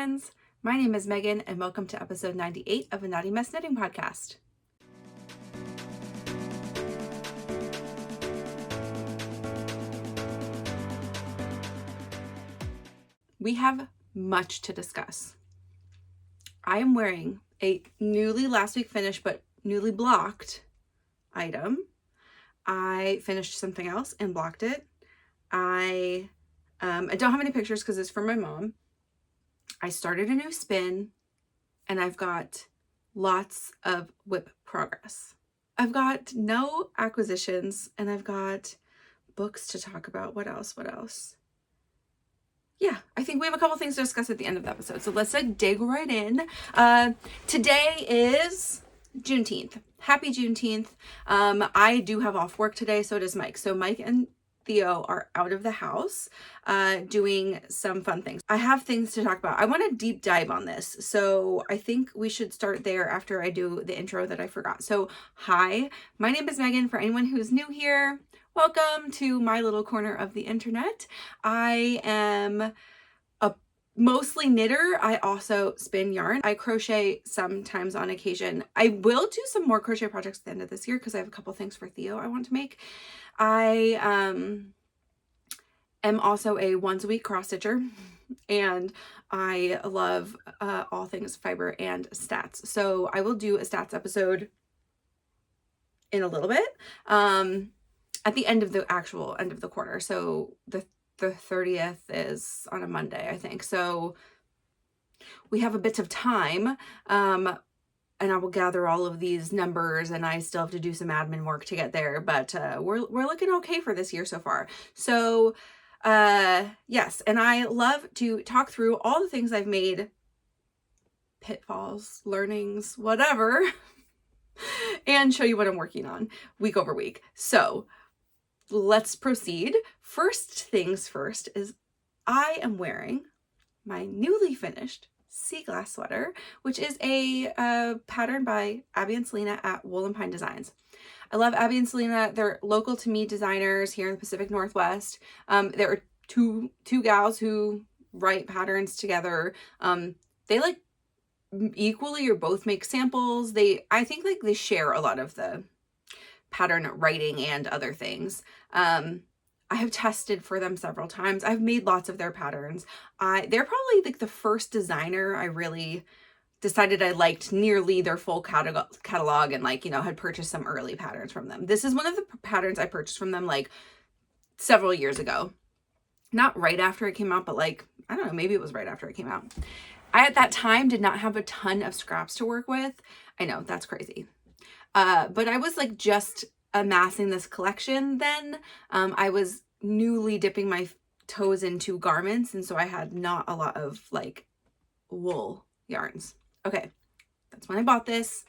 friends. My name is Megan and welcome to episode 98 of Aknottymess Knitting Podcast. We have much to discuss. I am wearing a newly last week finished but newly blocked item. I finished something else and blocked it. I don't have any pictures because it's from my mom. I started a new spin and I've got lots of whip progress. I've got no acquisitions and I've got books to talk about. What else? Yeah, I think we have a couple things to discuss at the end of the episode. So let's dig right in. Today is Juneteenth. Happy Juneteenth. I do have off work today, so does Mike. So Mike and Theo are out of the house doing some fun things. I have things to talk about. I want to deep dive on this. So I think we should start there after I do the intro that I forgot. So hi, my name is Megan. For anyone who's new here, welcome to my little corner of the internet. I am a mostly knitter. I also spin yarn. I crochet sometimes on occasion. I will do some more crochet projects at the end of this year because I have a couple things for Theo I want to make. I am also a once a week cross stitcher and I love all things fiber and stats. So I will do a stats episode in a little bit at the end of the actual end of the quarter. So the 30th is on a Monday, I think. So we have a bit of time. And I will gather all of these numbers and I still have to do some admin work to get there, but we're looking okay for this year so far. So yes, and I love to talk through all the things I've made, pitfalls, learnings, whatever, and show you what I'm working on week over week. So let's proceed. First things first is I am wearing my newly finished sea glass sweater, which is a pattern by Abbye and Selena at Wool and Pine Designs. I love Abbye and Selena. They're local to me designers here in the Pacific Northwest. There are two gals who write patterns together. They like equally or both make samples. I think like they share a lot of the pattern writing and other things. I have tested for them several times. I've made lots of their patterns. They're probably like the first designer I really decided I liked nearly their full catalog and like, you know, had purchased some early patterns from them. This is one of the patterns I purchased from them like several years ago. Not right after it came out, but like, I don't know, maybe it was right after it came out. I at that time did not have a ton of scraps to work with. I know, that's crazy. But I was like just amassing this collection then. I was newly dipping my toes into garments, and so I had not a lot of like wool yarns. Okay, that's when I bought this.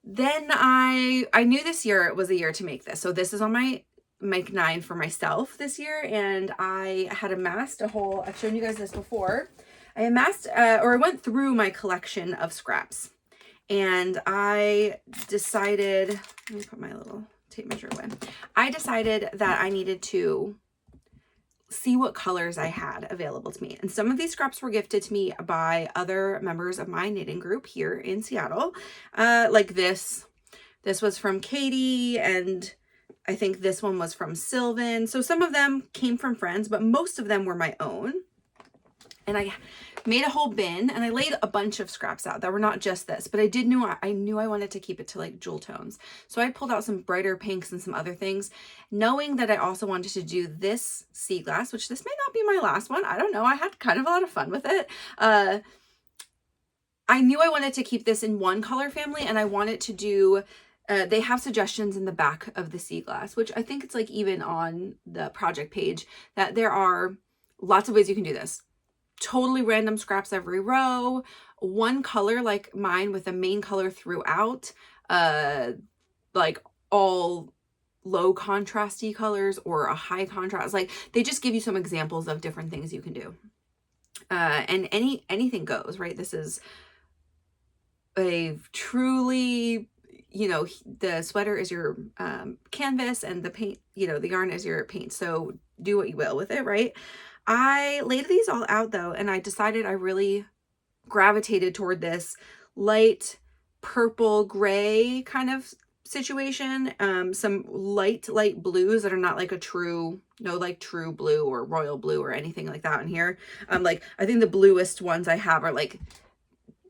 Then I knew this year was a year to make this. So this is on my make 9 for myself this year, and I had amassed a whole, I've shown you guys this before. I amassed or I went through my collection of scraps. And I decided, let me put my little tape measure away. I decided that I needed to see what colors I had available to me. And some of these scraps were gifted to me by other members of my knitting group here in Seattle. Like this was from Katie, and I think this one was from Sylvan. So some of them came from friends, but most of them were my own. And I made a whole bin and I laid a bunch of scraps out that were not just this, but I knew I wanted to keep it to like jewel tones. So I pulled out some brighter pinks and some other things, knowing that I also wanted to do this sea glass, which this may not be my last one. I don't know. I had kind of a lot of fun with it. I knew I wanted to keep this in one color family, and I wanted to do, they have suggestions in the back of the sea glass, which I think it's like even on the project page that there are lots of ways you can do this. Totally random scraps every row, one color like mine with a main color throughout, like all low contrasty colors or a high contrast. Like they just give you some examples of different things you can do. And anything goes, right? This is a truly, you know, the sweater is your canvas and the paint, you know, the yarn is your paint. So do what you will with it, right? I laid these all out though, and I decided I really gravitated toward this light purple gray kind of situation. Some light blues that are not like a true, no like true blue or royal blue or anything like that in here. Like I think the bluest ones I have are like,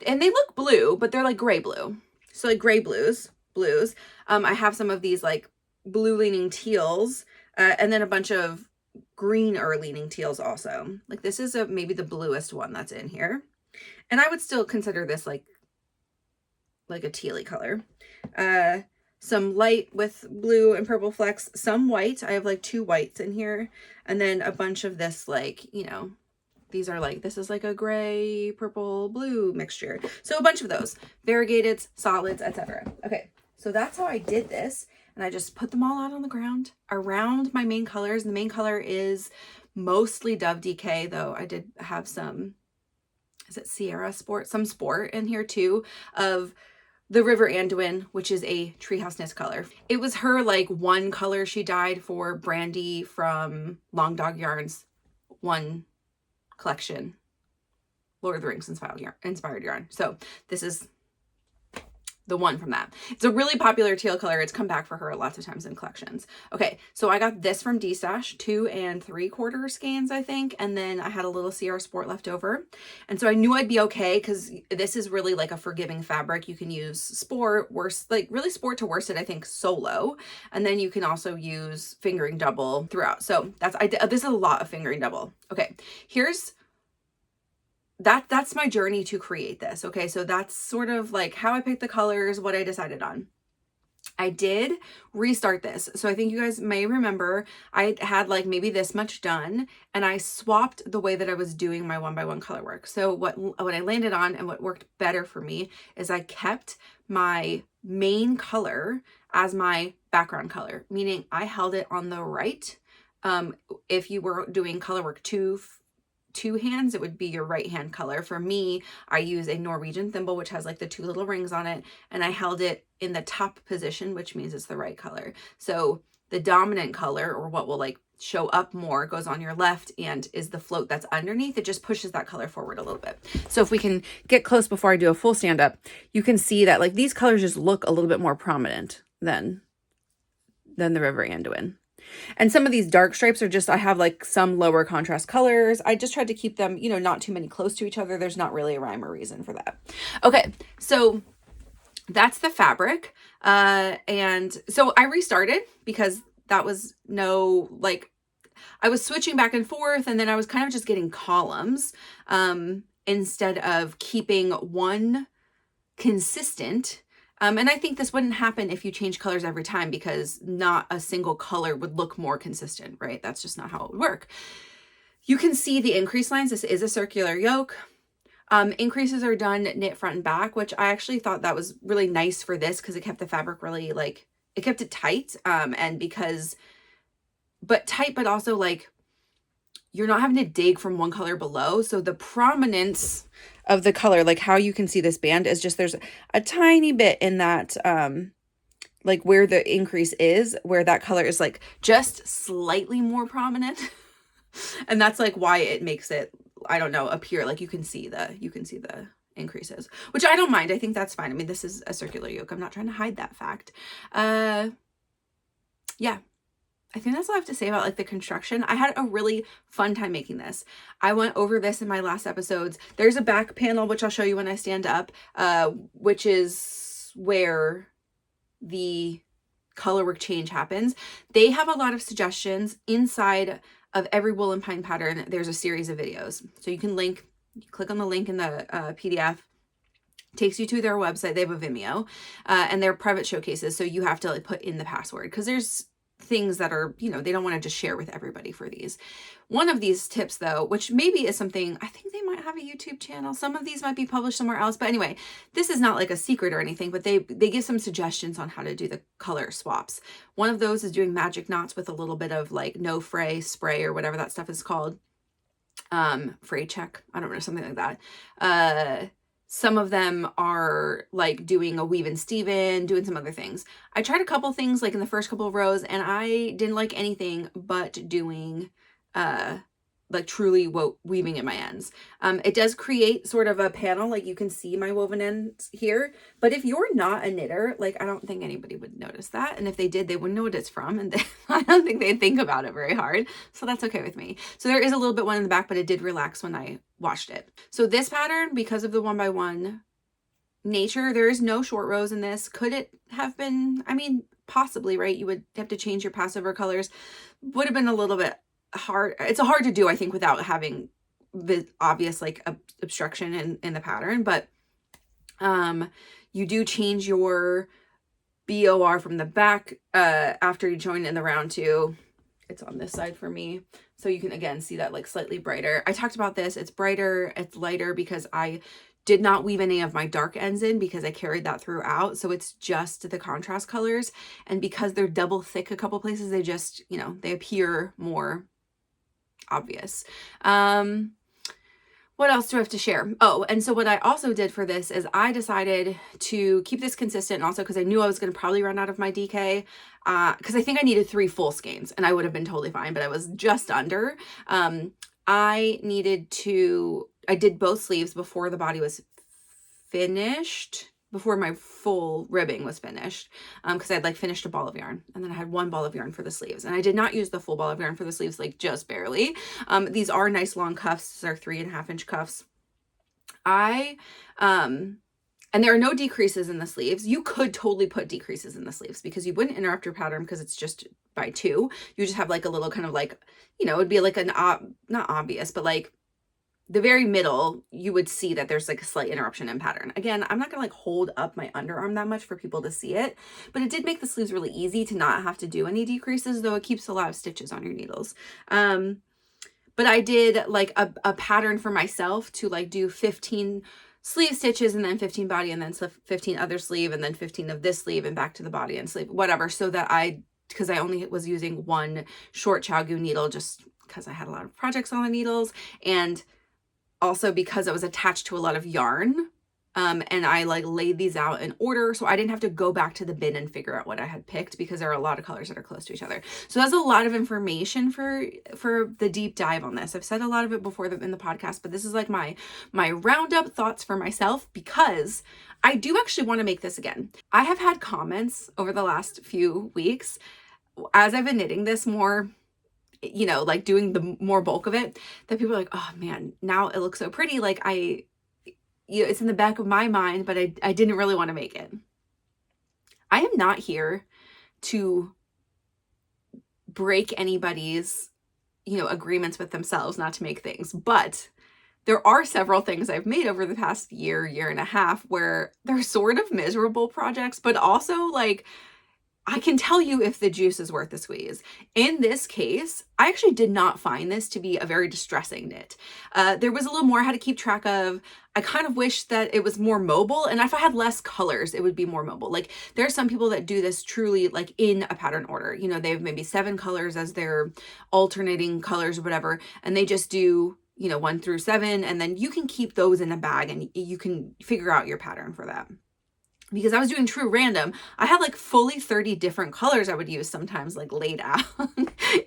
and they look blue, but they're like gray blue. So like gray blues. I have some of these like blue leaning teals, and then a bunch of green or leaning teals also. Like this is maybe the bluest one that's in here. And I would still consider this like a tealy color. Some light with blue and purple flecks, some white. I have like 2 whites in here. And then a bunch of this like, you know, these are like, this is like a gray, purple, blue mixture. So a bunch of those, variegated, solids, etc. Okay, so that's how I did this. And I just put them all out on the ground around my main colors. And the main color is mostly Dove DK, though I did have some, is it Sierra Sport? Some Sport in here too, of the River Anduin, which is a Treehouse Knits color. It was her like one color she dyed for Brandy from Long Dog Yarns, one collection, Lord of the Rings inspired yarn. So this is the one from that. It's a really popular teal color. It's come back for her lots of times in collections. Okay, so I got this from D-Stash, 2 3/4 skeins, I think. And then I had a little Sierra Sport left over. And so I knew I'd be okay because this is really like a forgiving fabric. You can use Sport, like really Sport to worsted, I think, solo. And then you can also use fingering double throughout. So this is a lot of fingering double. Okay, that's my journey to create this. Okay, so that's sort of like how I picked the colors, what I decided on. I did restart this. So I think you guys may remember I had like maybe this much done, and I swapped the way that I was doing my 1x1 color work. So what I landed on and what worked better for me is I kept my main color as my background color, meaning I held it on the right. If you were doing color work two hands, it would be your right hand color. For me, I use a Norwegian thimble, which has like the 2 little rings on it, and I held it in the top position, which means it's the right color. So the dominant color, or what will like show up more, goes on your left and is the float that's underneath. It just pushes that color forward a little bit. So if we can get close before I do a full stand up, you can see that like these colors just look a little bit more prominent than the River Anduin. And some of these dark stripes are just, I have like some lower contrast colors. I just tried to keep them, you know, not too many close to each other. There's not really a rhyme or reason for that. Okay, so that's the fabric. And so I restarted because that was I was switching back and forth, and then I was kind of just getting columns instead of keeping one consistent. And I think this wouldn't happen if you change colors every time, because not a single color would look more consistent, right? That's just not how it would work. You can see the increase lines. This is a circular yoke. Increases are done knit front and back, which I actually thought that was really nice for this because it kept the fabric really like, it kept it tight. But also like you're not having to dig from one color below. So the prominence of the color, like how you can see this band, is just there's a tiny bit in that, like where the increase is, where that color is like just slightly more prominent. And that's like why it makes it, I don't know, appear like you can see the increases, which I don't mind. I think that's fine. I mean, this is a circular yoke. I'm not trying to hide that fact. Yeah. I think that's all I have to say about like the construction. I had a really fun time making this. I went over this in my last episodes. There's a back panel, which I'll show you when I stand up, which is where the color work change happens. They have a lot of suggestions inside of every wool and pine pattern. There's a series of videos. So you can click on the link in the PDF. Takes you to their website. They have a Vimeo, and they're private showcases. So you have to like put in the password, because there's things that are, you know, they don't want to just share with everybody for these. One of these tips though, which maybe is something, I think they might have a YouTube channel. Some of these might be published somewhere else, but anyway, this is not like a secret or anything, but they give some suggestions on how to do the color swaps. One of those is doing magic knots with a little bit of like no fray spray or whatever that stuff is called. Fray check. I don't know, something like that. Some of them are like doing a weave and Steven, doing some other things. I tried a couple things like in the first couple of rows, and I didn't like anything but doing like truly weaving in my ends. It does create sort of a panel, like you can see my woven ends here, but if you're not a knitter, like I don't think anybody would notice that. And if they did, they wouldn't know what it's from. And I don't think they'd think about it very hard. So that's okay with me. So there is a little bit one in the back, but it did relax when I washed it. So this pattern, because of the 1x1 nature, there is no short rows in this. Could it have been? I mean, possibly, right? You would have to change your Passover colors. Would have been a little bit hard. It's hard to do, I think, without having the obvious like obstruction in the pattern, but you do change your BOR from the back after you join in the round 2. It's on this side for me, so you can again see that like slightly brighter. I talked about this. It's brighter, it's lighter because I did not weave any of my dark ends in because I carried that throughout. So it's just the contrast colors, and because they're double thick a couple places, they just, you know, they appear more obvious. What else do I have to share? Oh, and so what I also did for this is I decided to keep this consistent, also because I knew I was going to probably run out of my DK, because I think I needed 3 full skeins and I would have been totally fine, but I was just under. I did both sleeves before the body was finished, before my full ribbing was finished, because I'd like finished a ball of yarn, and then I had 1 ball of yarn for the sleeves, and I did not use the full ball of yarn for the sleeves, like just barely. These are nice long cuffs. These are 3.5-inch cuffs. And there are no decreases in the sleeves. You could totally put decreases in the sleeves because you wouldn't interrupt your pattern because it's just by 2. You just have like a little kind of like, you know, it'd be like not obvious, but like the very middle, you would see that there's like a slight interruption in pattern. Again, I'm not gonna like hold up my underarm that much for people to see it, but it did make the sleeves really easy to not have to do any decreases, though it keeps a lot of stitches on your needles. But I did like a pattern for myself to like do 15 sleeve stitches and then 15 body and then 15 other sleeve and then 15 of this sleeve and back to the body and sleeve, whatever, so that because I only was using 1 short ChowGoo needle just because I had a lot of projects on the needles, and also because I was attached to a lot of yarn, and I like laid these out in order, so I didn't have to go back to the bin and figure out what I had picked because there are a lot of colors that are close to each other. So that's a lot of information for the deep dive on this. I've said a lot of it before in the podcast, but this is like my roundup thoughts for myself, because I do actually want to make this again. I have had comments over the last few weeks as I've been knitting this more, you know, like doing the more bulk of it, that people are like, oh man, now it looks so pretty. Like it's in the back of my mind, but I didn't really want to make it. I am not here to break anybody's, you know, agreements with themselves not to make things, but there are several things I've made over the past year and a half where they're sort of miserable projects, but also like, I can tell you if the juice is worth the squeeze. In this case, I actually did not find this to be a very distressing knit. There was a little more I had to keep track of. I kind of wish that it was more mobile, and if I had less colors, it would be more mobile. Like there are some people that do this truly like in a pattern order. You know, they have maybe 7 colors as their alternating colors or whatever, and they just do, you know, 1 through 7, and then you can keep those in a bag and you can figure out your pattern for that. Because I was doing true random, I had like fully 30 different colors I would use sometimes, like laid out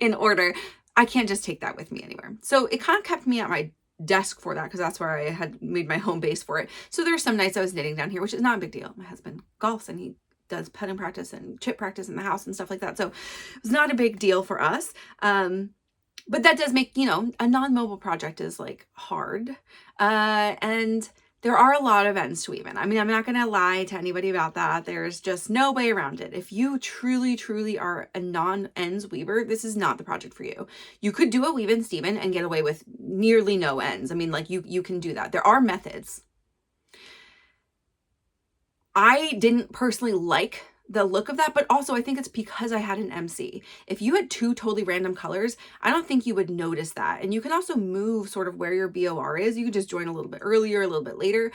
in order. I can't just take that with me anywhere. So it kind of kept me at my desk for that, because that's where I had made my home base for it. So there are some nights I was knitting down here, which is not a big deal. My husband golfs and he does petting practice and chip practice in the house and stuff like that. So it was not a big deal for us. But that does make, you know, a non-mobile project is like hard. And there are a lot of ends to weave in. I mean, I'm not going to lie to anybody about that. There's just no way around it. If you truly, truly are a non-ends weaver, this is not the project for you. You could do a weave in Steven and get away with nearly no ends. I mean, like you can do that. There are methods. I didn't personally like the look of that, but also I think it's because I had an MC. If you had 2 totally random colors, I don't think you would notice that. And you can also move sort of where your BOR is. You can just join a little bit earlier, a little bit later,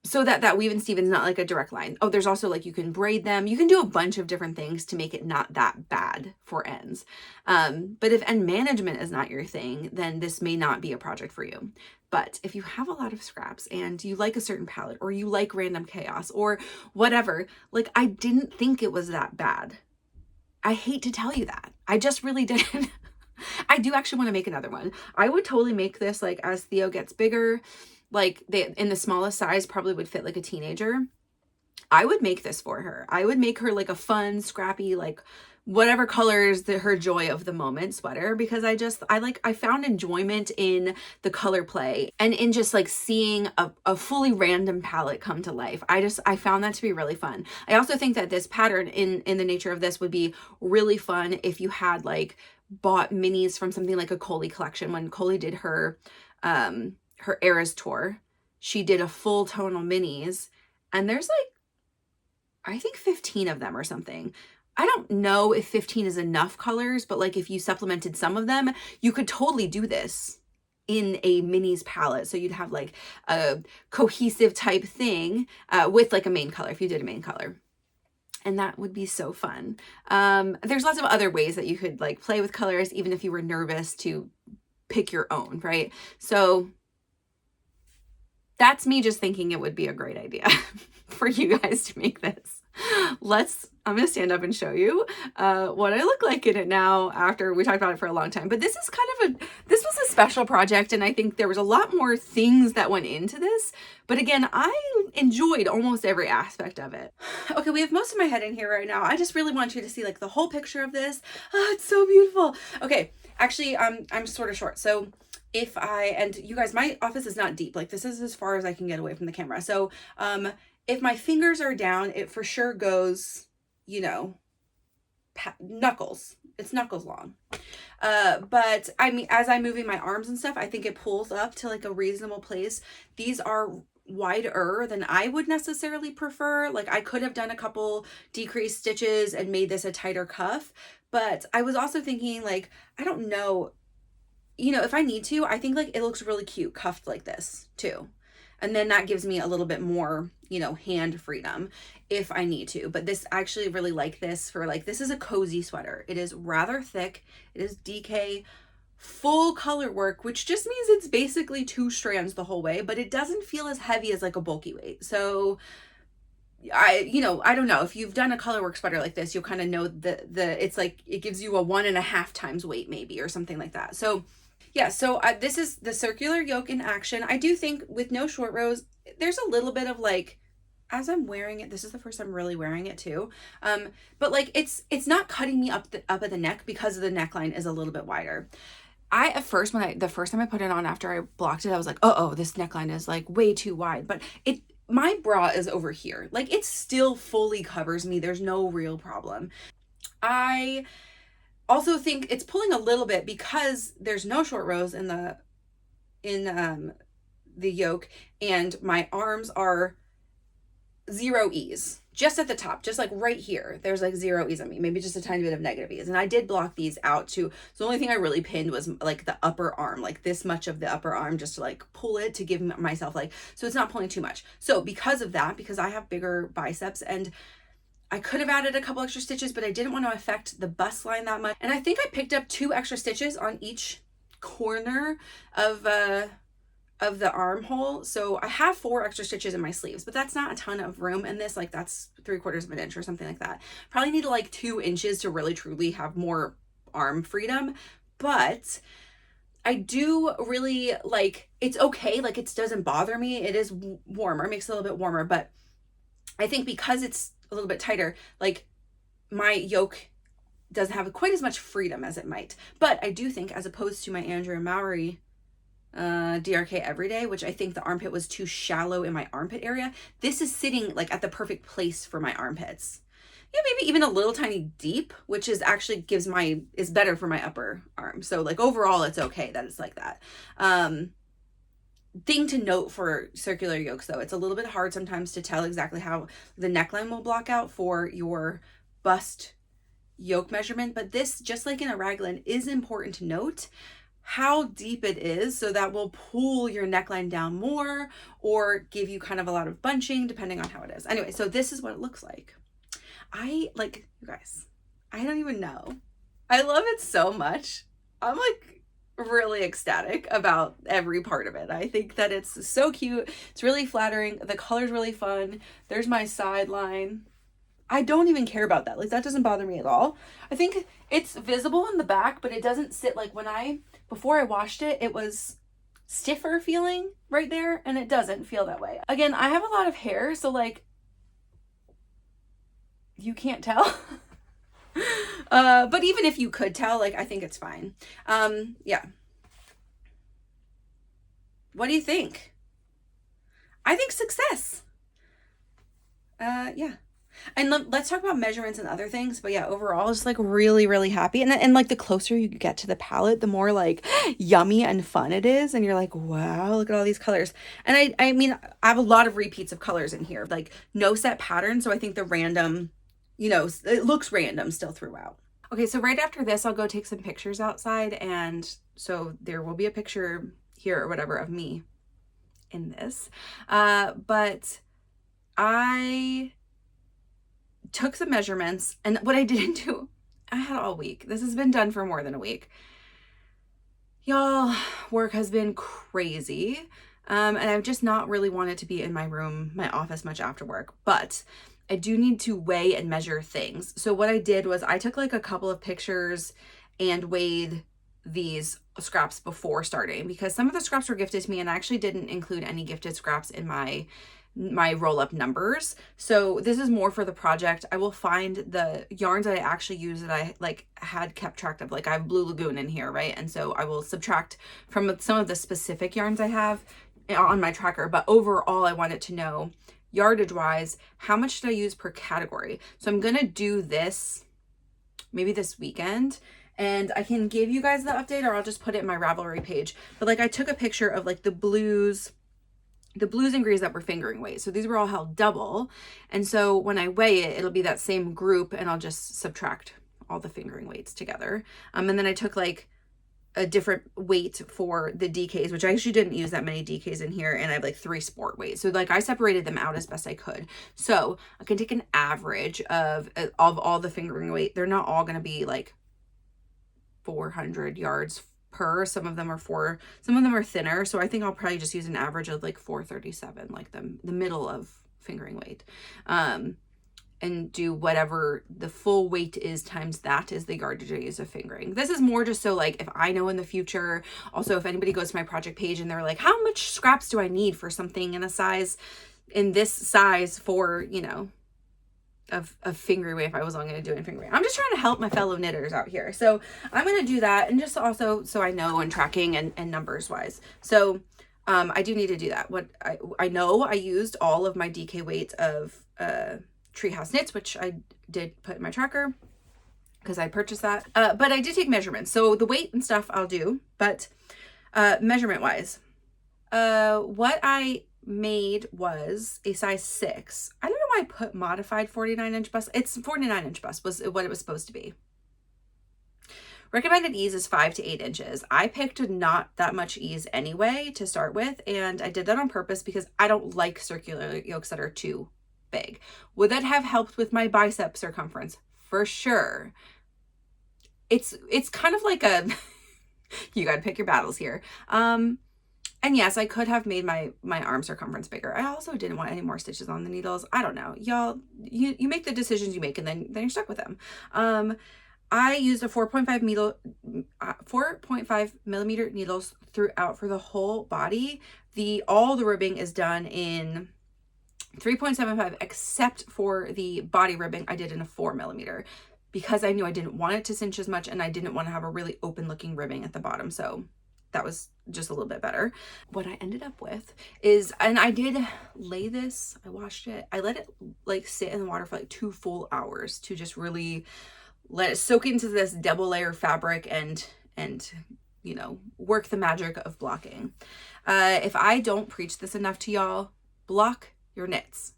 so that weave and Steven is not like a direct line. Oh, there's also like you can braid them. You can do a bunch of different things to make it not that bad for ends. But if end management is not your thing, then this may not be a project for you. But if you have a lot of scraps and you like a certain palette, or you like random chaos or whatever, like I didn't think it was that bad. I hate to tell you that. I just really did. I do actually want to make another one. I would totally make this like as Theo gets bigger, like in the smallest size probably would fit like a teenager. I would make this for her. I would make her like a fun, scrappy, like whatever colors her joy of the moment sweater, because I found enjoyment in the color play and in just like seeing a fully random palette come to life. I found that to be really fun. I also think that this pattern in the nature of this would be really fun if you had like bought minis from something like a Coley collection. When Coley did her Eras tour, she did a full tonal minis, and there's like, I think 15 of them or something. I don't know if 15 is enough colors, but like if you supplemented some of them, you could totally do this in a minis palette. So you'd have like a cohesive type thing with like a main color, if you did a main color. And that would be so fun. There's lots of other ways that you could like play with colors, even if you were nervous to pick your own, right? So that's me just thinking it would be a great idea for you guys to make this. I'm going to stand up and show you what I look like in it now after we talked about it for a long time. But this is this was a special project, and I think there was a lot more things that went into this. But again, I enjoyed almost every aspect of it. Okay, we have most of my head in here right now. I just really want you to see like the whole picture of this. Oh, it's so beautiful. Okay, actually, I'm sort of short. So and you guys, my office is not deep. Like this is as far as I can get away from the camera. So, if my fingers are down, it for sure goes, you know, knuckles. It's knuckles long. But I mean, as I'm moving my arms and stuff, I think it pulls up to like a reasonable place. These are wider than I would necessarily prefer. Like I could have done a couple decreased stitches and made this a tighter cuff. But I was also thinking like, I don't know, you know, if I need to, I think like it looks really cute cuffed like this too. And then that gives me a little bit more, you know, hand freedom if I need to. But this, I actually really like this for like, this is a cozy sweater. It is rather thick. It is DK full color work, which just means it's basically 2 strands the whole way, but it doesn't feel as heavy as like a bulky weight. So I don't know if you've done a color work sweater like this, you'll kind of know it's like, it gives you a 1.5 times weight maybe, or something like that. So yeah, so this is the circular yoke in action. I do think with no short rows, there's a little bit of like, as I'm wearing it, this is the first time really wearing it too. But like it's not cutting me up at the neck because the neckline is a little bit wider. At first, the first time I put it on after I blocked it, I was like, oh, this neckline is like way too wide. But my bra is over here. Like it still fully covers me. There's no real problem. I also think it's pulling a little bit because there's no short rows in the yoke, and my arms are 0 ease just at the top, just like right here. There's like 0 ease on me, maybe just a tiny bit of negative ease. And I did block these out too. So the only thing I really pinned was like the upper arm, like this much of the upper arm, just to like pull it to give myself like, so it's not pulling too much. So because of that, because I have bigger biceps, and I could have added a couple extra stitches, but I didn't want to affect the bust line that much. And I think I picked up 2 extra stitches on each corner of the armhole. So I have 4 extra stitches in my sleeves, but that's not a ton of room in this. Like that's 3/4 of an inch or something like that. Probably need like 2 inches to really truly have more arm freedom. But I do really like, it's okay. Like it doesn't bother me. It is warmer, it makes it a little bit warmer, but I think because it's a little bit tighter, like my yoke doesn't have quite as much freedom as it might. But I do think, as opposed to my Andrea Mowry DRK Everyday, which I think the armpit was too shallow in my armpit area, this is sitting like at the perfect place for my armpits. Yeah, maybe even a little tiny deep, which is actually is better for my upper arm. So like overall, it's okay that it's like that. Thing to note for circular yokes though, it's a little bit hard sometimes to tell exactly how the neckline will block out for your bust yoke measurement, but this, just like in a raglan, is important to note how deep it is, so that will pull your neckline down more or give you kind of a lot of bunching depending on how it is. Anyway, so this is what it looks like. You guys, I don't even know. I love it so much. I'm like really ecstatic about every part of it. I think that it's so cute. It's really flattering. The color's really fun. There's my sideline. I don't even care about that. Like, that doesn't bother me at all. I think it's visible in the back, but it doesn't sit like before I washed it, it was stiffer feeling right there, and it doesn't feel that way. Again, I have a lot of hair, so like, you can't tell. But even if you could tell, like, I think it's fine. Yeah. What do you think? I think success. Yeah. And let's talk about measurements and other things. But yeah, overall, just like really, really happy. And like the closer you get to the palette, the more like yummy and fun it is. And you're like, wow, look at all these colors. And I mean, I have a lot of repeats of colors in here, like no set pattern. So I think the random, you know, it looks random still throughout. Okay, so right after this, I'll go take some pictures outside. And so there will be a picture here or whatever of me in this. But I took some measurements, and what I didn't do, I had all week. This has been done for more than a week. Y'all, work has been crazy. And I've just not really wanted to be in my room, my office much after work, but I do need to weigh and measure things. So what I did was I took like a couple of pictures and weighed these scraps before starting, because some of the scraps were gifted to me and I actually didn't include any gifted scraps in my roll-up numbers. So this is more for the project. I will find the yarns that I actually use that I like had kept track of. Like I have Blue Lagoon in here, right? And so I will subtract from some of the specific yarns I have on my tracker. But overall, I wanted to know, yardage wise, how much did I use per category? So I'm gonna do this maybe this weekend, and I can give you guys the update, or I'll just put it in my Ravelry page. But like I took a picture of like the blues and greys that were fingering weight. So these were all held double. And so when I weigh it, it'll be that same group, and I'll just subtract all the fingering weights together. And then I took like a different weight for the DKs, which I actually didn't use that many DKs in here. And I have like 3 sport weights. So like I separated them out as best I could. So I can take an average of all the fingering weight. They're not all going to be like 400 yards per. Some of them are thinner. So I think I'll probably just use an average of like 437, like the middle of fingering weight. And do whatever the full weight is times that is the yardage I use of fingering. This is more just so like if I know in the future, also if anybody goes to my project page and they're like, how much scraps do I need for something in this size for, you know, of fingering weight, if I was only going to do it in fingering. I'm just trying to help my fellow knitters out here. So I'm going to do that, and just also so I know, and tracking and numbers wise. So I do need to do that. What I know I used all of my DK weights of Treehouse Knits, which I did put in my tracker because I purchased that. But I did take measurements. So the weight and stuff I'll do, but measurement wise, what I made was a size 6. I don't know why I put modified 49-inch bust. It's 49-inch bust was what it was supposed to be. Recommended ease is 5 to 8 inches. I picked not that much ease anyway to start with, and I did that on purpose because I don't like circular yokes that are too big. Would that have helped with my bicep circumference? For sure. It's kind of like a you gotta pick your battles here. And yes, I could have made my arm circumference bigger. I also didn't want any more stitches on the needles. I don't know. Y'all, you make the decisions you make, and then you're stuck with them. I used a 4.5 millimeter needles throughout for the whole body. All the ribbing is done in 3.75, except for the body ribbing I did in a 4 millimeter, because I knew I didn't want it to cinch as much, and I didn't want to have a really open looking ribbing at the bottom. So that was just a little bit better. What I ended up with is, and I did lay this, I washed it, I let it like sit in the water for like 2 full hours to just really let it soak into this double layer fabric and you know, work the magic of blocking. If I don't preach this enough to y'all, block your knits.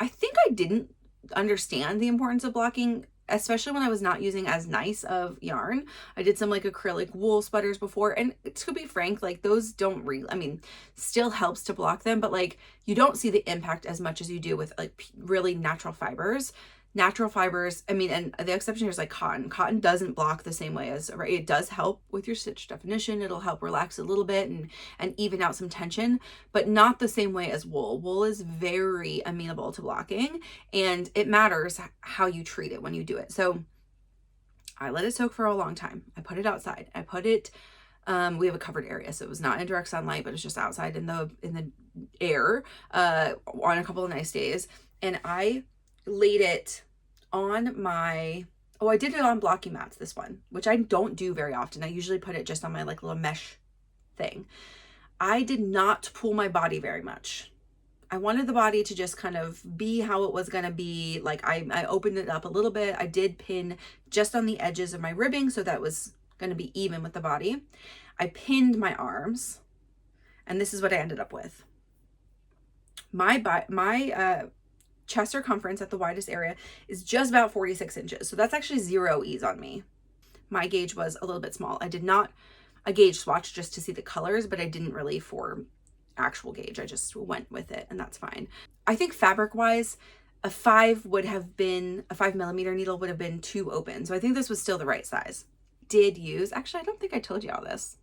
I think I didn't understand the importance of blocking, especially when I was not using as nice of yarn. I did some like acrylic wool sweaters before, and to be frank, like those don't really, I mean, still helps to block them, but like you don't see the impact as much as you do with like really natural fibers. natural fibers. I mean, and the exception here is like cotton. Cotton doesn't block the same way as, right? It does help with your stitch definition. It'll help relax a little bit and even out some tension, but not the same way as wool. Wool is very amenable to blocking, and it matters how you treat it when you do it. So I let it soak for a long time. I put it outside. I put it, we have a covered area, so it was not in direct sunlight, but it's just outside in the air on a couple of nice days. And I laid it on my, I did it on blocky mats, this one, which I don't do very often. I usually put it just on my like little mesh thing. I did not pull my body very much. I wanted the body to just kind of be how it was going to be. Like I opened it up a little bit. I did pin just on the edges of my ribbing, so that was going to be even with the body. I pinned my arms, and this is what I ended up with. My chest circumference at the widest area is just about 46 inches. So that's actually 0 ease on me. My gauge was a little bit small. I did not a gauge swatch just to see the colors, but I didn't really for actual gauge. I just went with it, and that's fine. I think fabric wise, a 5 millimeter needle would have been too open. So I think this was still the right size. Did use, actually, I don't think I told you all this.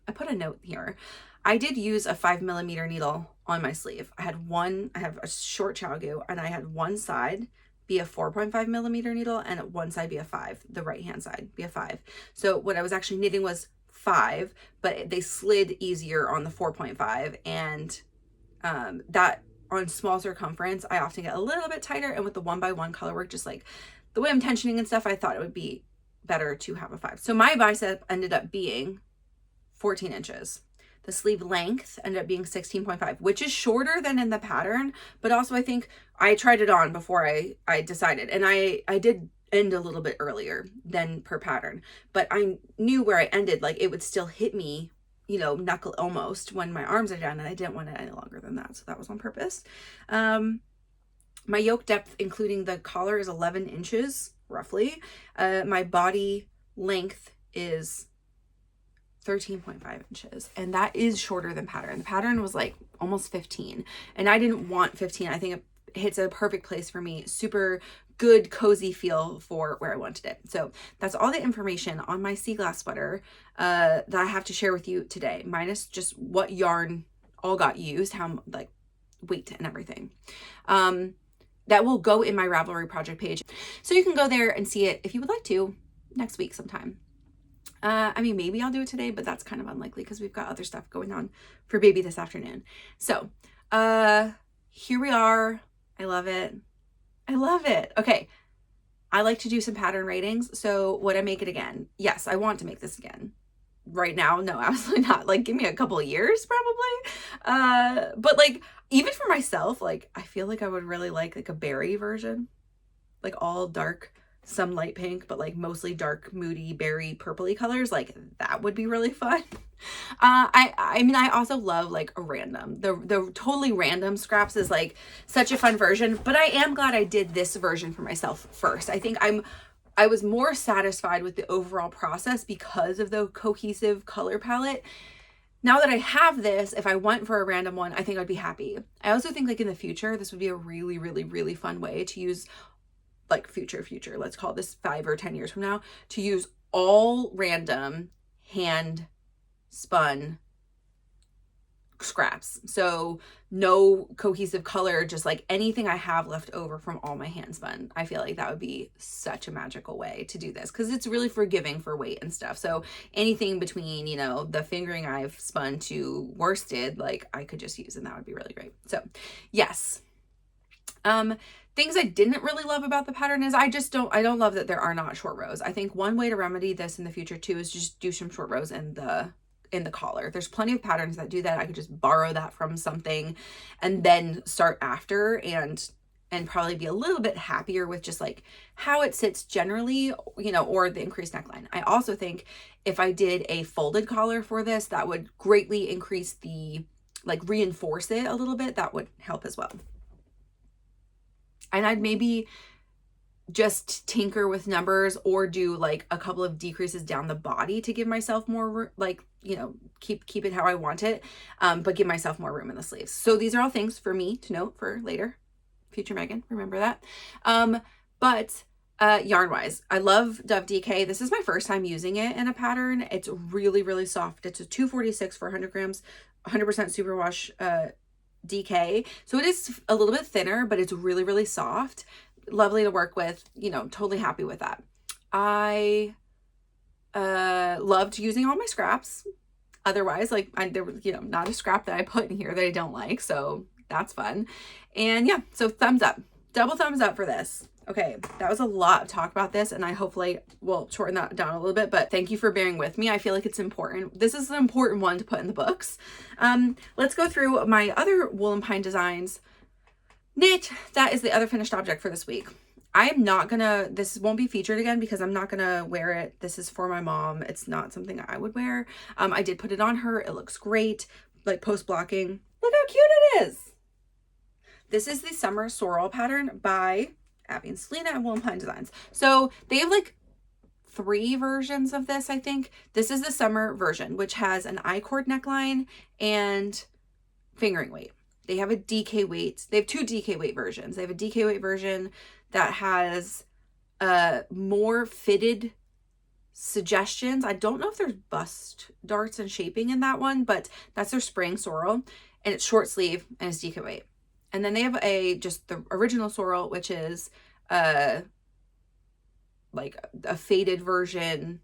I put a note here. I did use a 5 millimeter needle on my sleeve. I have a short chalgu, and I had one side be a 4.5 millimeter needle and one side be a 5, the right hand side be a 5. So what I was actually knitting was 5, but they slid easier on the 4.5, and that on small circumference, I often get a little bit tighter, and with the 1x1 color work, just like the way I'm tensioning and stuff, I thought it would be better to have a 5. So my bicep ended up being 14 inches. The sleeve length ended up being 16.5, which is shorter than in the pattern, but also I think I tried it on before I decided, and I did end a little bit earlier than per pattern, but I knew where I ended, like it would still hit me, you know, knuckle almost when my arms are down, and I didn't want it any longer than that, so that was on purpose. My yoke depth, including the collar, is 11 inches roughly. My body length is 13.5 inches, and that is shorter than pattern. The pattern was like almost 15, and I didn't want 15. I think it hits a perfect place for me. Super good, cozy feel for where I wanted it. So that's all the information on my sea glass sweater that I have to share with you today, minus just what yarn all got used, how like weight and everything. That will go in my Ravelry project page, so you can go there and see it if you would like to next week sometime. I mean, maybe I'll do it today, but that's kind of unlikely because we've got other stuff going on for baby this afternoon. So, here we are. I love it. I love it. Okay. I like to do some pattern ratings. So would I make it again? Yes, I want to make this again. Right now, no, absolutely not. Like, give me a couple of years probably. But like, even for myself, like, I feel like I would really like a berry version, like all dark, some light pink, but like mostly dark, moody, berry, purpley colors. Like that would be really fun. I mean, I also love like a random, the totally random scraps is like such a fun version, but I am glad I did this version for myself first. I think I was more satisfied with the overall process because of the cohesive color palette. Now that I have this, if I went for a random one, I think I'd be happy. I also think like in the future, this would be a really, really, really fun way to use, like future, let's call this 5 or 10 years from now, to use all random hand spun scraps. So no cohesive color, just like anything I have left over from all my hand spun. I feel like that would be such a magical way to do this because it's really forgiving for weight and stuff. So anything between, you know, the fingering I've spun to worsted, like I could just use, and that would be really great. So yes. Things I didn't really love about the pattern is I don't love that there are not short rows. I think one way to remedy this in the future too is just do some short rows in the collar. There's plenty of patterns that do that. I could just borrow that from something and then start after and probably be a little bit happier with just like how it sits generally, you know, or the increased neckline. I also think if I did a folded collar for this, that would greatly increase the, like reinforce it a little bit. That would help as well. And I'd maybe just tinker with numbers or do like a couple of decreases down the body to give myself more, like, you know, keep it how I want it, but give myself more room in the sleeves. So these are all things for me to note for later. Future Megan, remember that. But yarn wise, I love Dove DK. This is my first time using it in a pattern. It's really, really soft. It's a 246 for 100 grams, 100% superwash DK. So it is a little bit thinner, but it's really, really soft. Lovely to work with, you know, totally happy with that. I loved using all my scraps. Otherwise, like there was, you know, not a scrap that I put in here that I don't like. So that's fun. And yeah, so thumbs up, double thumbs up for this. Okay, that was a lot of talk about this, and I hopefully will shorten that down a little bit, but thank you for bearing with me. I feel like it's important. This is an important one to put in the books. Let's go through my other wool and pine designs. Knit, that is the other finished object for this week. I am not gonna, this won't be featured again because I'm not gonna wear it. This is for my mom. It's not something I would wear. I did put it on her. It looks great, like post blocking. Look how cute it is. This is the Summer Sorrel pattern by Abbye and Selena and Wool and Pine Designs. So they have like 3 versions of this, I think. This is the summer version, which has an I-cord neckline and fingering weight. They have a DK weight. They have 2 DK weight versions. They have a DK weight version that has more fitted suggestions. I don't know if there's bust darts and shaping in that one, but that's their spring sorrel, and it's short sleeve and it's DK weight. And then they have just the original sorrel, which is like a faded version,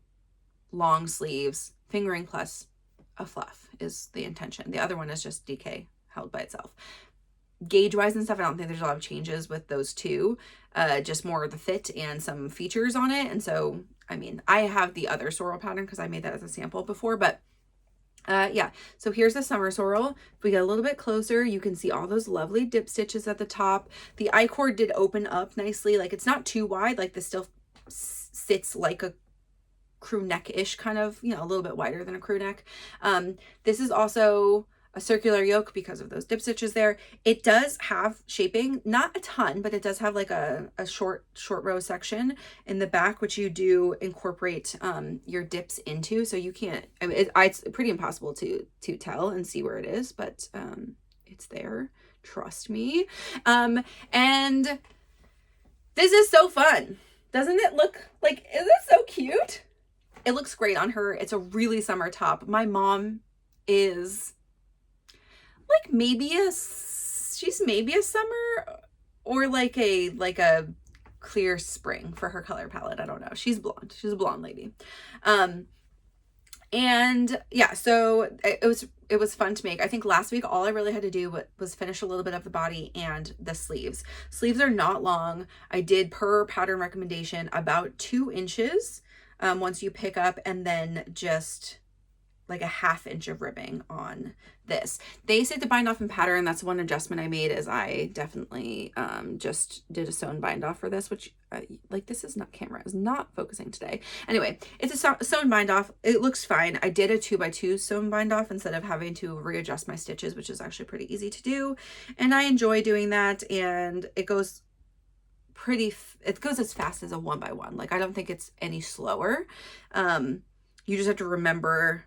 long sleeves, fingering plus a fluff is the intention. The other one is just DK held by itself. Gauge wise and stuff, I don't think there's a lot of changes with those two, just more of the fit and some features on it. And so, I mean, I have the other sorrel pattern because I made that as a sample before, but yeah, so here's the summer sorrel. If we get a little bit closer, you can see all those lovely dip stitches at the top. The I-cord did open up nicely. Like, it's not too wide. Like, this still sits like a crew neck-ish, kind of, you know, a little bit wider than a crew neck. This is also a circular yoke because of those dip stitches there. It does have shaping, not a ton, but it does have like a short row section in the back, which you do incorporate your dips into. So you can't, I mean, it's pretty impossible to tell and see where it is, but it's there. Trust me. And this is so fun. Doesn't it look like, isn't it so cute? It looks great on her. It's a really summer top. My mom is like she's maybe a summer or like a clear spring for her color palette. I don't know. She's blonde. She's a blonde lady. And yeah, so it was fun to make. I think last week all I really had to do was finish a little bit of the body and the sleeves. Sleeves are not long. I did, per pattern recommendation, about 2 inches once you pick up, and then just like a 1/2 inch of ribbing on this. They say to bind off in pattern. That's one adjustment I made, is I definitely just did a sewn bind off for this, which like, this is not, camera is not focusing today. Anyway, it's a sewn bind off. It looks fine. I did a 2x2 sewn bind off instead of having to readjust my stitches, which is actually pretty easy to do. And I enjoy doing that. And it goes it goes as fast as a 1x1. Like, I don't think it's any slower. You just have to remember,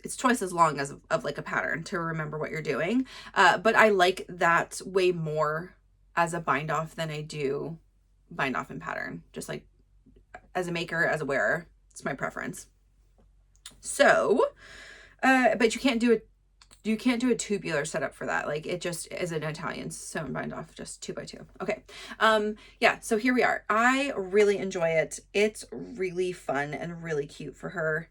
it's twice as long as of like a pattern to remember what you're doing. But I like that way more as a bind off than I do bind off in pattern. Just like as a maker, as a wearer, it's my preference. So, but you can't do a tubular setup for that. Like, it just is an Italian sewn bind off, just 2x2. Okay. Yeah, so here we are. I really enjoy it. It's really fun and really cute for her.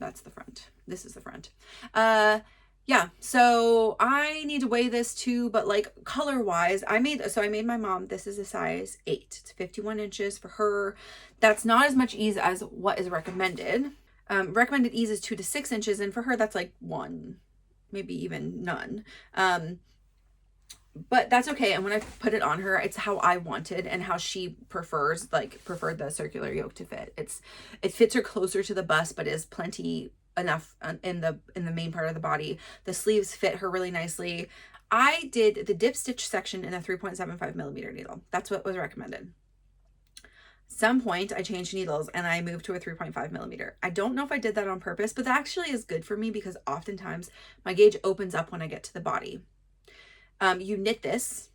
That's the front. This is the front. Yeah, so I need to weigh this too, but like color wise, I made my mom, this is a size 8. It's 51 inches for her. That's not as much ease as what is recommended. Recommended ease is 2 to 6 inches. And for her, that's like 1, maybe even none. But that's okay. And when I put it on her, it's how I wanted and how she preferred the circular yoke to fit. It fits her closer to the bust, but is plenty enough in the main part of the body. The sleeves fit her really nicely. I did the dip stitch section in a 3.75 millimeter needle. That's what was recommended. Some point I changed needles and I moved to a 3.5 millimeter. I don't know if I did that on purpose, but that actually is good for me because oftentimes my gauge opens up when I get to the body. You knit this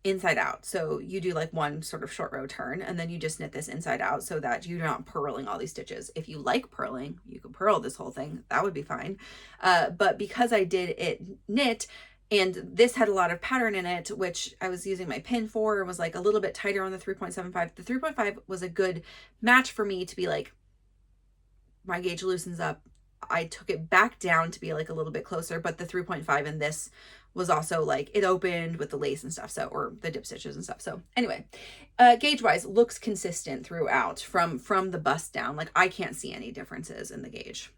inside out. So you do like one sort of short row turn, and then you just knit this inside out so that you're not purling all these stitches. If you like purling, you could purl this whole thing. That would be fine. But because I did it knit, and this had a lot of pattern in it, which I was using my pin for, and was like a little bit tighter on the 3.75. The 3.5 was a good match for me to be like, my gauge loosens up. I took it back down to be like a little bit closer, but the 3.5 in this was also like, it opened with the lace and stuff, so, or the dip stitches and stuff. So anyway, gauge wise, looks consistent throughout from the bust down. Like, I can't see any differences in the gauge.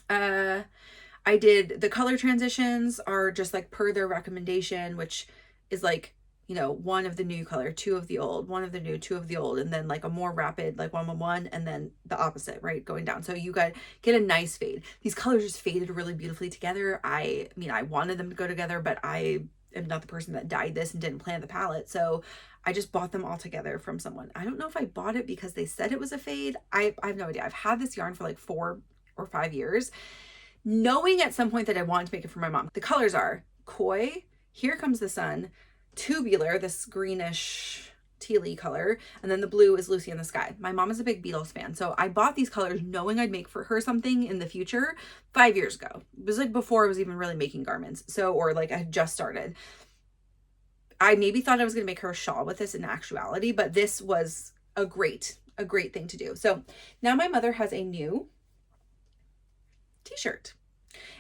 I did the color transitions are just like per their recommendation, which is like, you know, one of the new color, two of the old, one of the new, two of the old, and then like a more rapid, like 1-1-1, and then the opposite, right, going down. So you get a nice fade. These colors just faded really beautifully together. I mean, I wanted them to go together, but I am not the person that dyed this and didn't plan the palette. So I just bought them all together from someone. I don't know if I bought it because they said it was a fade. I have no idea. I've had this yarn for like 4 or 5 years, knowing at some point that I wanted to make it for my mom. The colors are Koi, Here Comes the Sun, Tubular, this greenish tealy color, and then the blue is Lucy in the Sky. My mom is a big Beatles fan, so I bought these colors knowing I'd make for her something in the future 5 years ago. It was like before I was even really making garments, so, or like I had just started. I maybe thought I was going to make her a shawl with this in actuality, but this was a great thing to do. So now my mother has a new t-shirt,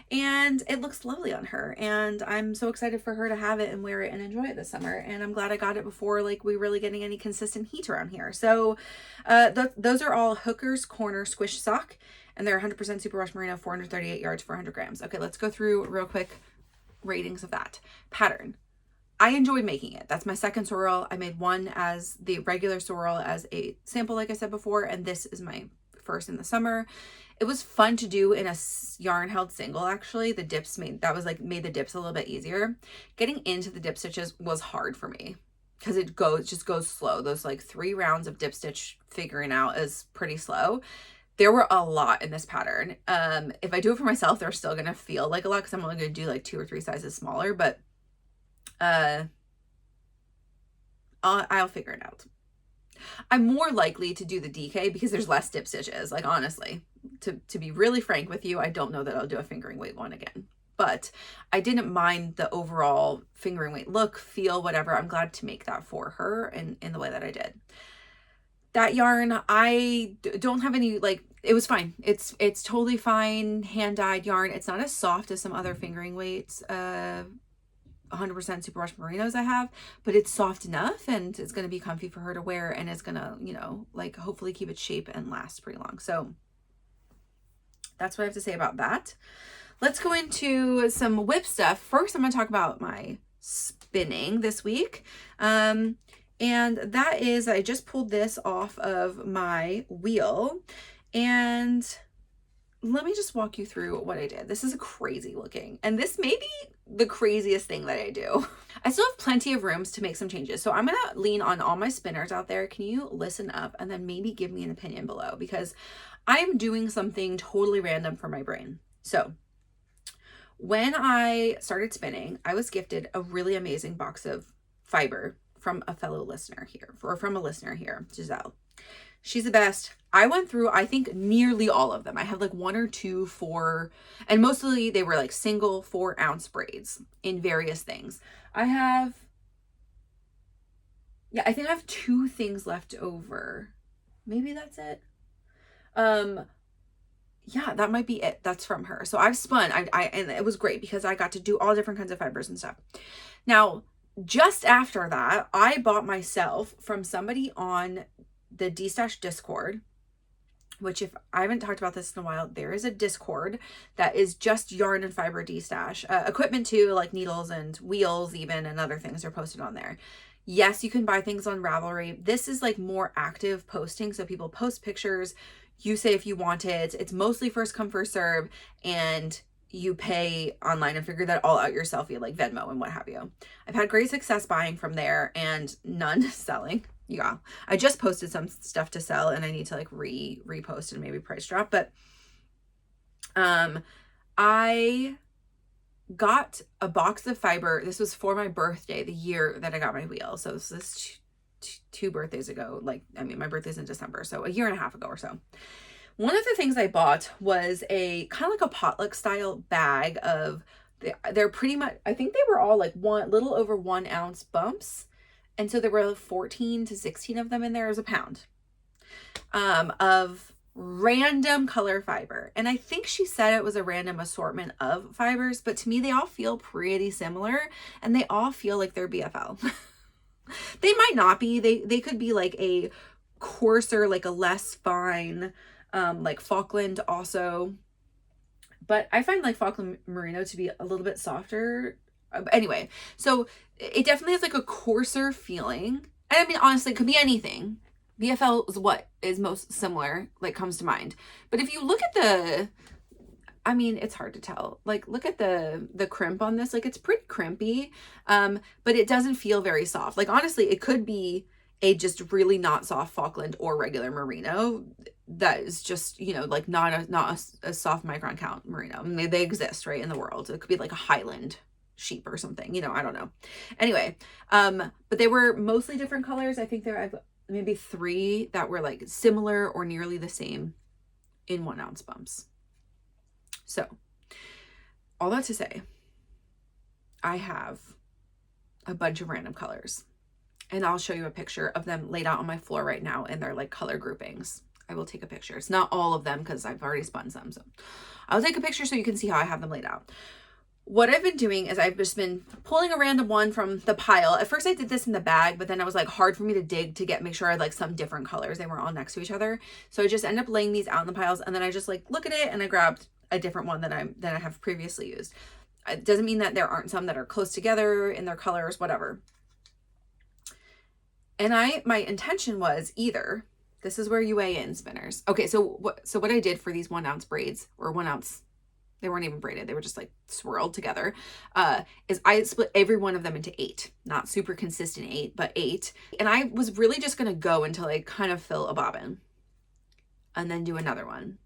and it looks lovely on her, and I'm so excited for her to have it and wear it and enjoy it this summer. And I'm glad I got it before like we really getting any consistent heat around here. So those are all Hooker's Corner Squish Sock, and they're 100% superwash merino, 438 yards, 400 grams. Okay, let's go through real quick ratings of that pattern. I enjoyed making it. That's my second sorrel. I made one as the regular sorrel as a sample, like I said before, and this is my first in the summer. It was fun to do in a yarn held single, actually. The dips made the dips a little bit easier. Getting into the dip stitches was hard for me because it just goes slow. Those like 3 rounds of dip stitch figuring out is pretty slow. There were a lot in this pattern. If I do it for myself, they're still gonna feel like a lot because I'm only gonna do like 2 or 3 sizes smaller, but I'll figure it out. I'm more likely to do the DK because there's less dip stitches. Like, honestly, to be really frank with you, I don't know that I'll do a fingering weight one again, but I didn't mind the overall fingering weight look, feel, whatever. I'm glad to make that for her in the way that I did. That yarn, I don't have any, like, it was fine. It's totally fine. Hand dyed yarn. It's not as soft as some other fingering weights, 100% superwash merinos I have, but it's soft enough and it's going to be comfy for her to wear, and it's going to, you know, like hopefully keep its shape and last pretty long. So that's what I have to say about that. Let's go into some whip stuff. First, I'm going to talk about my spinning this week. And that is, I just pulled this off of my wheel, and let me just walk you through what I did. This is crazy looking, and this may be the craziest thing that I do. I still have plenty of rooms to make some changes, so I'm gonna lean on all my spinners out there. Can you listen up and then maybe give me an opinion below, because I'm doing something totally random for my brain. So when I started spinning, I was gifted a really amazing box of fiber from a fellow listener here, or from a listener here, Giselle. She's the best. I went through, I think, nearly all of them. I have like 1 or 2, 4, and mostly they were like single 4-ounce braids in various things. I think I have 2 things left over. Maybe that's it. Yeah, that might be it. That's from her. So I've spun, and it was great because I got to do all different kinds of fibers and stuff. Now, just after that, I bought myself from somebody on the D-Stash Discord, which, if I haven't talked about this in a while, there is a Discord that is just yarn and fiber D-Stash. Equipment too, like needles and wheels even, and other things are posted on there. Yes, you can buy things on Ravelry. This is like more active posting, so people post pictures, you say if you want it. It's mostly first come, first serve, and you pay online and figure that all out yourself via like Venmo and what have you. I've had great success buying from there and none selling. Yeah, I just posted some stuff to sell, and I need to like repost and maybe price drop, but I got a box of fiber. This was for my birthday, the year that I got my wheel. So this is two birthdays ago. Like, I mean, my birthday's in December, so a year and a half ago or so. One of the things I bought was a kind of like a potluck style bag of, they're pretty much, I think they were all like little over 1 ounce bumps. And so there were 14 to 16 of them in there. It was a pound of random color fiber. And I think she said it was a random assortment of fibers, but to me, they all feel pretty similar and they all feel like they're BFL. They might not be. They could be like a coarser, like a less fine, like Falkland also. But I find like Falkland Merino to be a little bit softer. Anyway, so it definitely has like a coarser feeling. And I mean, honestly, it could be anything. BFL is what is most similar, like comes to mind. But if you look at the, I mean, it's hard to tell. Like, look at the crimp on this. Like, it's pretty crimpy, but it doesn't feel very soft. Like, honestly, it could be a just really not soft Falkland or regular merino that is just, you know, like not a soft micron count merino. I mean, they exist, right, in the world. It could be like a Highland sheep or something, you know, I don't know. Anyway, but they were mostly different colors. I think there I've maybe 3 that were like similar or nearly the same in 1 ounce bumps. So all that to say, I have a bunch of random colors and I'll show you a picture of them laid out on my floor right now in their like color groupings. I will take a picture. It's not all of them because I've already spun some. So I'll take a picture so you can see how I have them laid out. What I've been doing is I've just been pulling a random one from the pile. At first I did this in the bag, but then it was like hard for me to dig to make sure I had like some different colors. They were all next to each other. So I just end up laying these out in the piles and then I just like look at it and I grabbed a different one that I have previously used. It doesn't mean that there aren't some that are close together in their colors, whatever. And my intention was either, this is where you weigh in, spinners. Okay, so what I did for these 1 ounce braids, or 1 ounce, they weren't even braided, they were just like swirled together, is I split every one of them into 8. Not super consistent 8, but 8. And I was really just gonna go until I kind of fill a bobbin and then do another one.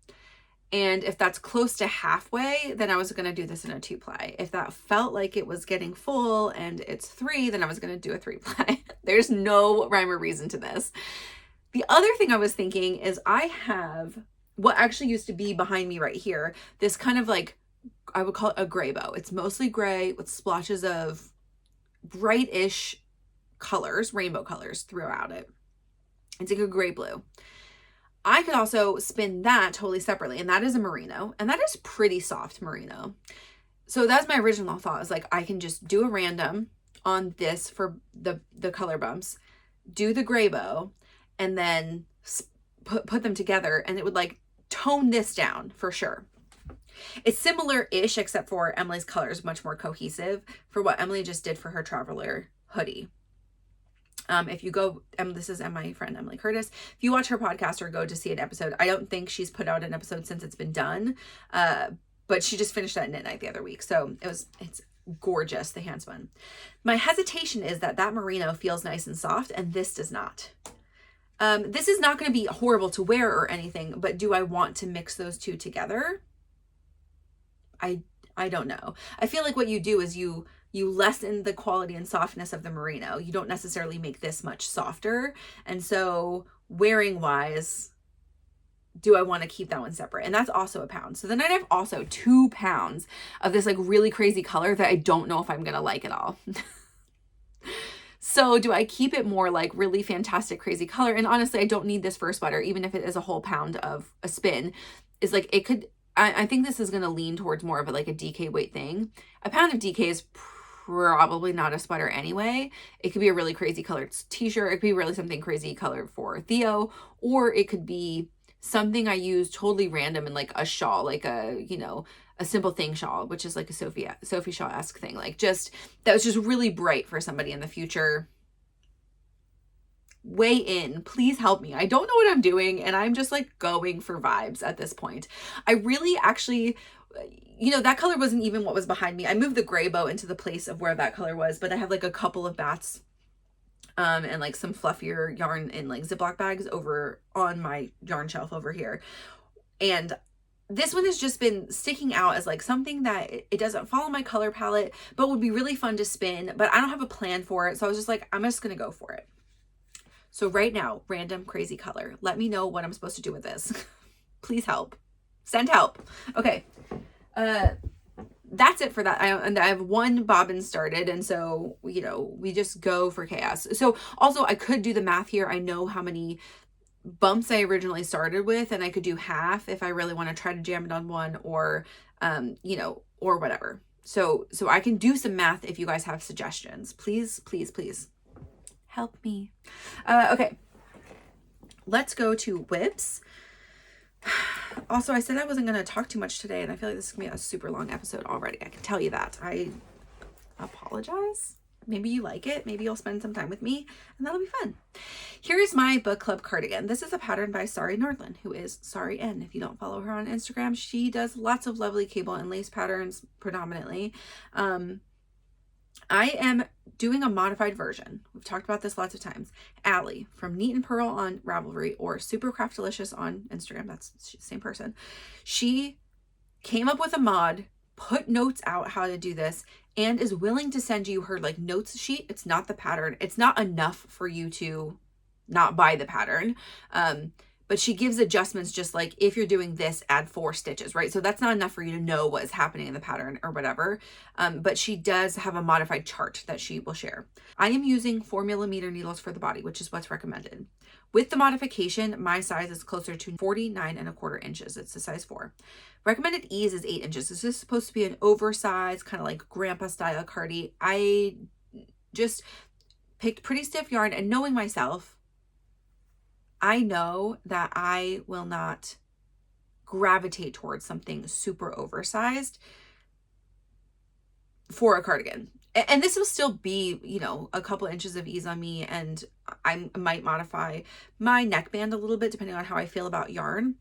And if that's close to halfway, then I was going to do this in a 2-ply. If that felt like it was getting full and it's 3, then I was going to do a 3-ply. There's no rhyme or reason to this. The other thing I was thinking is I have what actually used to be behind me right here, this kind of like, I would call it a gray bow. It's mostly gray with splotches of brightish colors, rainbow colors throughout it. It's like a gray blue. I could also spin that totally separately, and that is a merino, and that is pretty soft merino. So that's my original thought, is like I can just do a random on this for the color bumps, do the gray bow, and then put them together, and it would like tone this down for sure. It's similar-ish, except for Emily's color is much more cohesive for what Emily just did for her Traveler hoodie. If you go, this is my friend Emily Curtis. If you watch her podcast or go to see an episode, I don't think she's put out an episode since it's been done, but she just finished that knit night the other week. So it's gorgeous, the hand spun. My hesitation is that merino feels nice and soft, and this does not. This is not going to be horrible to wear or anything, but do I want to mix those two together? I don't know. I feel like what you do is you lessen the quality and softness of the merino. You don't necessarily make this much softer. And so wearing wise, do I want to keep that one separate? And that's also a pound. So then I'd have also 2 pounds of this like really crazy color that I don't know if I'm going to like at all. So do I keep it more like really fantastic, crazy color? And honestly, I don't need this for a sweater, even if it is a whole pound of a spin. Is like, it could, I think this is going to lean towards more of a, like a DK weight thing. A pound of DK is probably not a sweater anyway. It could be a really crazy colored t-shirt. It could be really something crazy colored for Theo, or it could be something I use totally random in like a shawl, like a, you know, a simple thing shawl, which is like a Sophie Shaw-esque thing. Like just, that was just really bright for somebody in the future. Weigh in, please help me. I don't know what I'm doing, and I'm just like going for vibes at this point. I really actually, you know, that color wasn't even what was behind me. I moved the gray bow into the place of where that color was, but I have like a couple of bats and like some fluffier yarn in like Ziploc bags over on my yarn shelf over here. And this one has just been sticking out as like something that it doesn't follow my color palette, but would be really fun to spin, but I don't have a plan for it. So I was just like, I'm just going to go for it. So right now, random crazy color. Let me know what I'm supposed to do with this. Please help. Send help. Okay. That's it for that. I have one bobbin started, and so, you know, we just go for chaos. So also I could do the math here. I know how many bumps I originally started with, and I could do half if I really want to try to jam it on one, or you know, or whatever. So I can do some math if you guys have suggestions. Please, please, please help me. Okay, let's go to whips. Also, I said I wasn't going to talk too much today, and I feel like this is going to be a super long episode already. I can tell you that. I apologize. Maybe you like it. Maybe you'll spend some time with me, and that'll be fun. Here's my book club cardigan. This is a pattern by Sari Nordlund, who is Sari N. If you don't follow her on Instagram, she does lots of lovely cable and lace patterns predominantly. I am doing a modified version. We've talked about this lots of times. Allie from Neat and Pearl on Ravelry, or Super Craft Delicious on Instagram. That's the same person. She came up with a mod, put notes out how to do this, and is willing to send you her like notes sheet. It's not the pattern. It's not enough for you to not buy the pattern. But she gives adjustments, just like if you're doing this, add 4 stitches, right? So that's not enough for you to know what is happening in the pattern or whatever. But she does have a modified chart that she will share. I am using 4mm needles for the body, which is what's recommended. With the modification, my size is closer to 49¼ inches. It's a size 4. Recommended ease is 8 inches. This is supposed to be an oversized, kind of like grandpa style cardi. I just picked pretty stiff yarn, and knowing myself, I know that I will not gravitate towards something super oversized for a cardigan. And this will still be, you know, a couple inches of ease on me, and I might modify my neckband a little bit depending on how I feel about yarn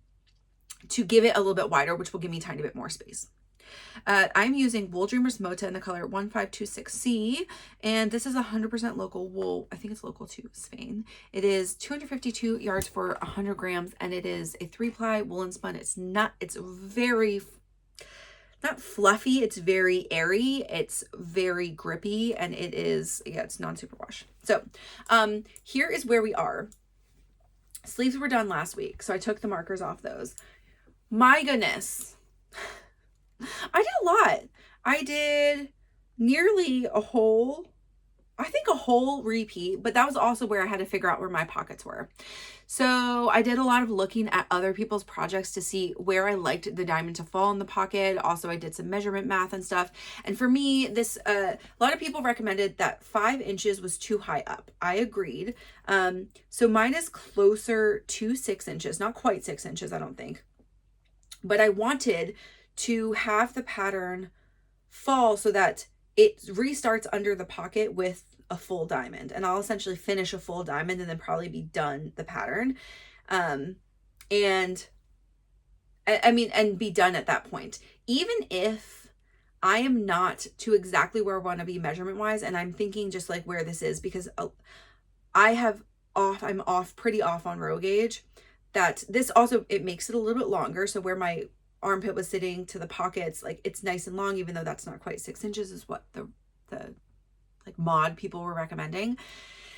to give it a little bit wider, which will give me a tiny bit more space. I'm using Wool Dreamers Mota in the color 1526C, and this is 100% local wool. I think it's local to Spain. It is 252 yards for 100 grams, and it is a 3-ply woolen spun. It's very, not fluffy, it's very airy, it's very grippy, and it is, yeah, it's non-superwash. So here is where we are. Sleeves were done last week, so I took the markers off those. My goodness. I did a lot. I did nearly a whole repeat, but that was also where I had to figure out where my pockets were. So I did a lot of looking at other people's projects to see where I liked the diamond to fall in the pocket. Also, I did some measurement math and stuff. And for me, this, a lot of people recommended that 5 inches was too high up. I agreed. So mine is closer to 6 inches, not quite 6 inches, I don't think. But I wanted to have the pattern fall so that it restarts under the pocket with a full diamond, and I'll essentially finish a full diamond and then probably be done the pattern. And I mean, and be done at that point. Even if I am not to exactly where I want to be measurement wise, and I'm thinking just like where this is, because I'm pretty off on row gauge, that this also, it makes it a little bit longer. So where my armpit was sitting to the pockets, like it's nice and long, even though that's not quite 6 inches is what the like mod people were recommending,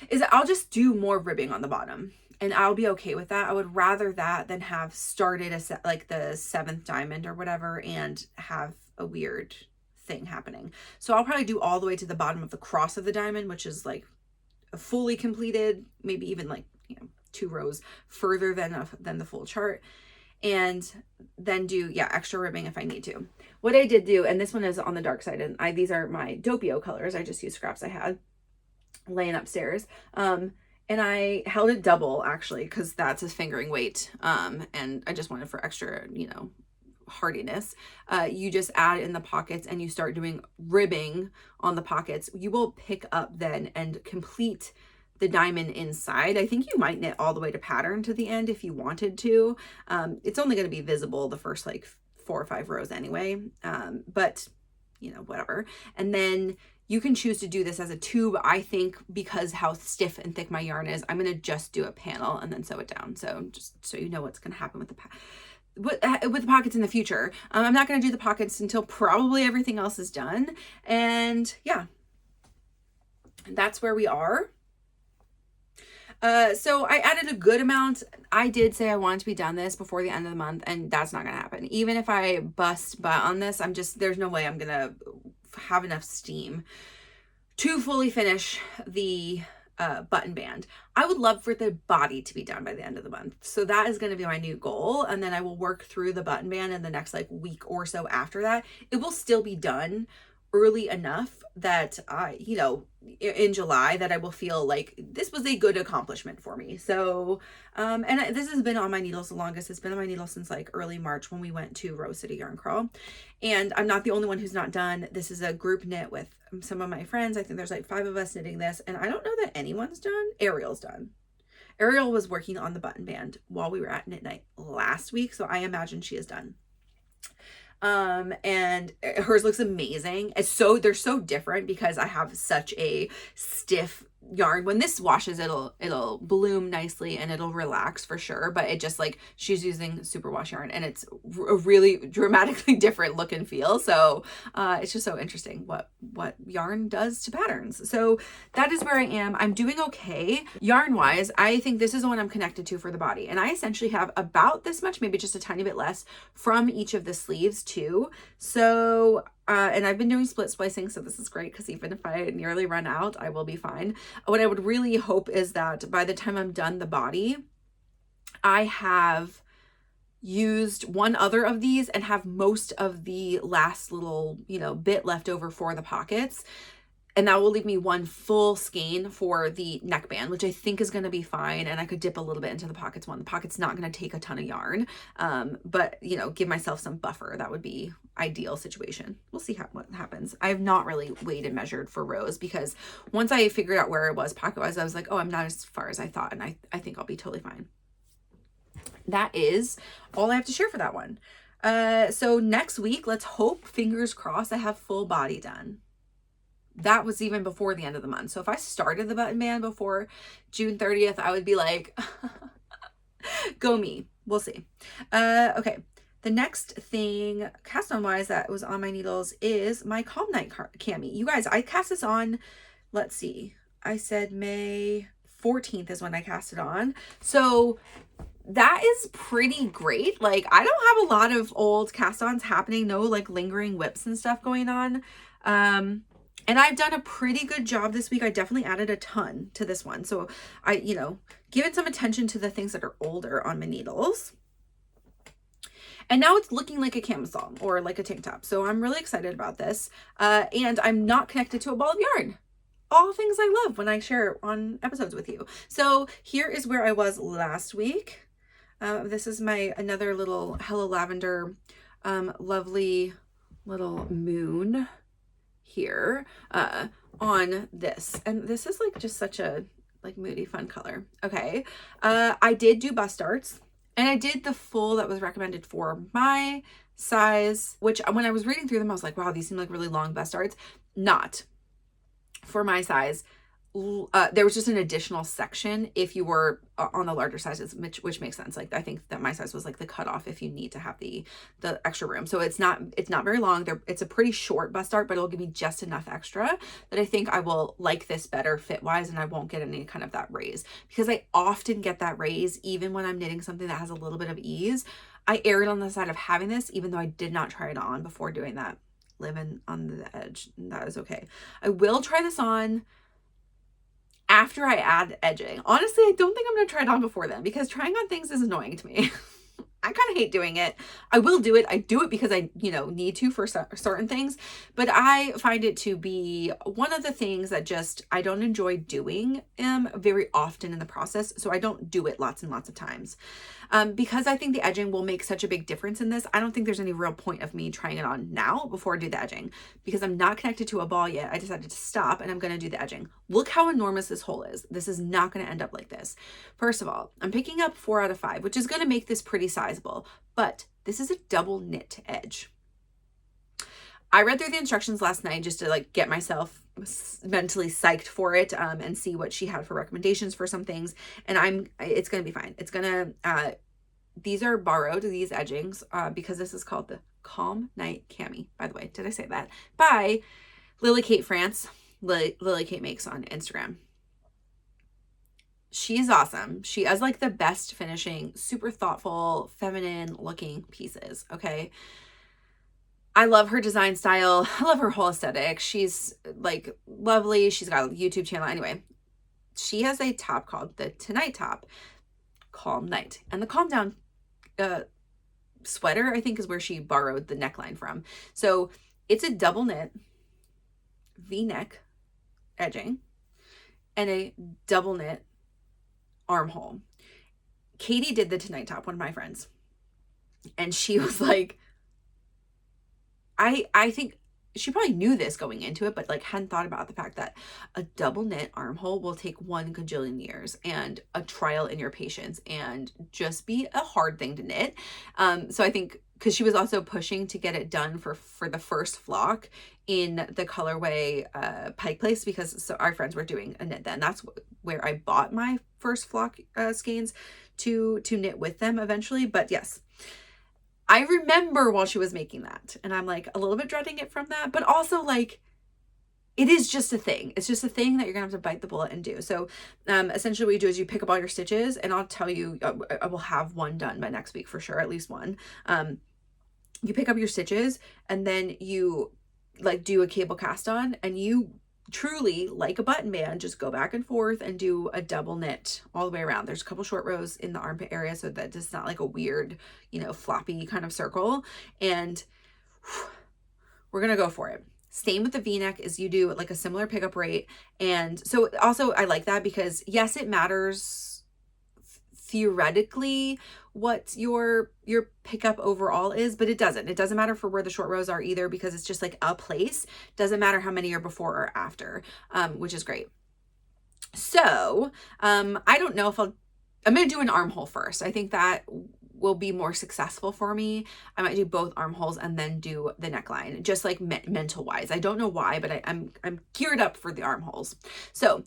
is that I'll just do more ribbing on the bottom, and I'll be okay with that. I would rather that than have started like the 7th diamond or whatever and have a weird thing happening. So I'll probably do all the way to the bottom of the cross of the diamond, which is like a fully completed, maybe even like, you know, 2 rows further than the full chart, and then do, yeah, extra ribbing if I need to. What I did do, and this one is on the dark side, and these are my Doppio colors. I just used scraps I had laying upstairs. And I held it double actually, because that's a fingering weight. And I just wanted for extra, you know, hardiness. You just add in the pockets and you start doing ribbing on the pockets. You will pick up then and complete the diamond inside. I think you might knit all the way to pattern to the end if you wanted to. It's only going to be visible the first like 4 or 5 rows anyway, but you know, whatever. And then you can choose to do this as a tube. I think because how stiff and thick my yarn is, I'm going to just do a panel and then sew it down. So just so you know what's going to happen with with the pockets in the future. I'm not going to do the pockets until probably everything else is done. And yeah, that's where we are. So I added a good amount. I did say I wanted to be done this before the end of the month, and that's not going to happen. Even if I bust butt on this, there's no way I'm going to have enough steam to fully finish the button band. I would love for the body to be done by the end of the month. So that is going to be my new goal. And then I will work through the button band in the next like week or so after that. It will still be done early enough that in July that I will feel like this was a good accomplishment for me. So, and this has been on my needles the longest. It's been on my needles since like early March when we went to Rose City Yarn Crawl. And I'm not the only one who's not done. This is a group knit with some of my friends. I think there's like 5 of us knitting this, and I don't know that anyone's done. Ariel's done. Ariel was working on the button band while we were at knit night last week, so I imagine she is done. And hers looks amazing. They're so different because I have such a stiff yarn. When this washes, it'll bloom nicely and it'll relax for sure, but it just like, she's using superwash yarn and it's a really dramatically different look and feel. So it's just so interesting what yarn does to patterns. So that is where I am. I'm doing okay yarn wise. I think this is the one I'm connected to for the body, and I essentially have about this much, maybe just a tiny bit less from each of the sleeves too. So and I've been doing split splicing, so this is great because even if I nearly run out, I will be fine. What I would really hope is that by the time I'm done the body, I have used one other of these and have most of the last little, bit left over for the pockets. And that will leave me one full skein for the neckband, which I think is going to be fine. And I could dip a little bit into the pockets one. The pocket's not going to take a ton of yarn, but give myself some buffer. That would be ideal situation. We'll see what happens. I have not really weighed and measured for Rose because once I figured out where it was pocket wise, I was like, oh, I'm not as far as I thought. And I think I'll be totally fine. That is all I have to share for that one. So next week, let's hope, fingers crossed, I have full body done. That was even before the end of the month. So if I started the button band before June 30th, I would be like, go me. We'll see. Okay. The next thing cast on wise that was on my needles is my Calm Night Cami. You guys, I cast this on, let's see. I said May 14th is when I cast it on. So that is pretty great. Like, I don't have a lot of old cast-ons happening. No like lingering whips and stuff going on. And I've done a pretty good job this week. I definitely added a ton to this one. So I, given some attention to the things that are older on my needles. And now it's looking like a camisole or like a tank top. So I'm really excited about this. And I'm not connected to a ball of yarn. All things I love when I share on episodes with you. So here is where I was last week. This is another little Hello Lavender, lovely little moon here on this, and this is like just such a like moody fun color. Okay, I did do bust darts, and I did the full that was recommended for my size, which when I was reading through them I was like, wow, these seem like really long bust darts. Not for my size. There was just an additional section if you were on the larger sizes, which makes sense. Like, I think that my size was like the cutoff if you need to have the extra room. So it's not very long. It's a pretty short bust dart, but it'll give me just enough extra that I think I will like this better fit wise, and I won't get any kind of that raise, because I often get that raise even when I'm knitting something that has a little bit of ease. I erred on the side of having this, even though I did not try it on before doing that. Living on the edge, and that is okay. I will try this on after I add edging. Honestly, I don't think I'm going to try it on before then, because trying on things is annoying to me. I kind of hate doing it. I will do it. I do it because I, need to for certain things, but I find it to be one of the things that just, I don't enjoy doing very often in the process. So I don't do it lots and lots of times. Because I think the edging will make such a big difference in this. I don't think there's any real point of me trying it on now before I do the edging, because I'm not connected to a ball yet. I decided to stop and I'm going to do the edging. Look how enormous this hole is. This is not going to end up like this. First of all, I'm picking up 4 out of 5, which is going to make this pretty sizable, but this is a double knit edge. I read through the instructions last night just to like get myself mentally psyched for it, and see what she had for recommendations for some things. And it's going to be fine. It's going to, these are borrowed, these edgings, because this is called the Calm Night Cami, by the way. Did I say that? By Lily Kate France. Lily Kate Makes on Instagram. She's awesome. She has like the best finishing, super thoughtful, feminine looking pieces. Okay. I love her design style. I love her whole aesthetic. She's like lovely. She's got a YouTube channel. Anyway, she has a top called the Tonight Top, Calm Night. And the Calm Down sweater, I think, is where she borrowed the neckline from. So it's a double knit V-neck edging and a double knit armhole. Katie did the Tonight Top, one of my friends, and she was like, I think she probably knew this going into it, but like hadn't thought about the fact that a double knit armhole will take 1 gajillion years and a trial in your patience and just be a hard thing to knit. So I think because she was also pushing to get it done for the first flock in the colorway Pike Place, because so our friends were doing a knit then. That's where I bought my first flock skeins to knit with them eventually. But yes, I remember while she was making that, and I'm like a little bit dreading it from that, but also like it is just a thing. It's just a thing that you're gonna have to bite the bullet and do. So essentially what you do is you pick up all your stitches, and I'll tell you, I will have one done by next week for sure, at least one. You pick up your stitches, and then you like do a cable cast on, and you truly, like a button band, just go back and forth and do a double knit all the way around. There's a couple short rows in the armpit area so that it's not like a weird, you know, floppy kind of circle. And we're gonna go for it. Same with the V-neck, is you do like a similar pickup rate. And so also I like that because yes, it matters theoretically what your pickup overall is, but it doesn't matter for where the short rows are either, because it's just like a place. Doesn't matter how many are before or after, which is great. So I don't know if I'm gonna do an armhole first. I think that will be more successful for me. I might do both armholes and then do the neckline, just like mental wise. I don't know why, but I'm geared up for the armholes. So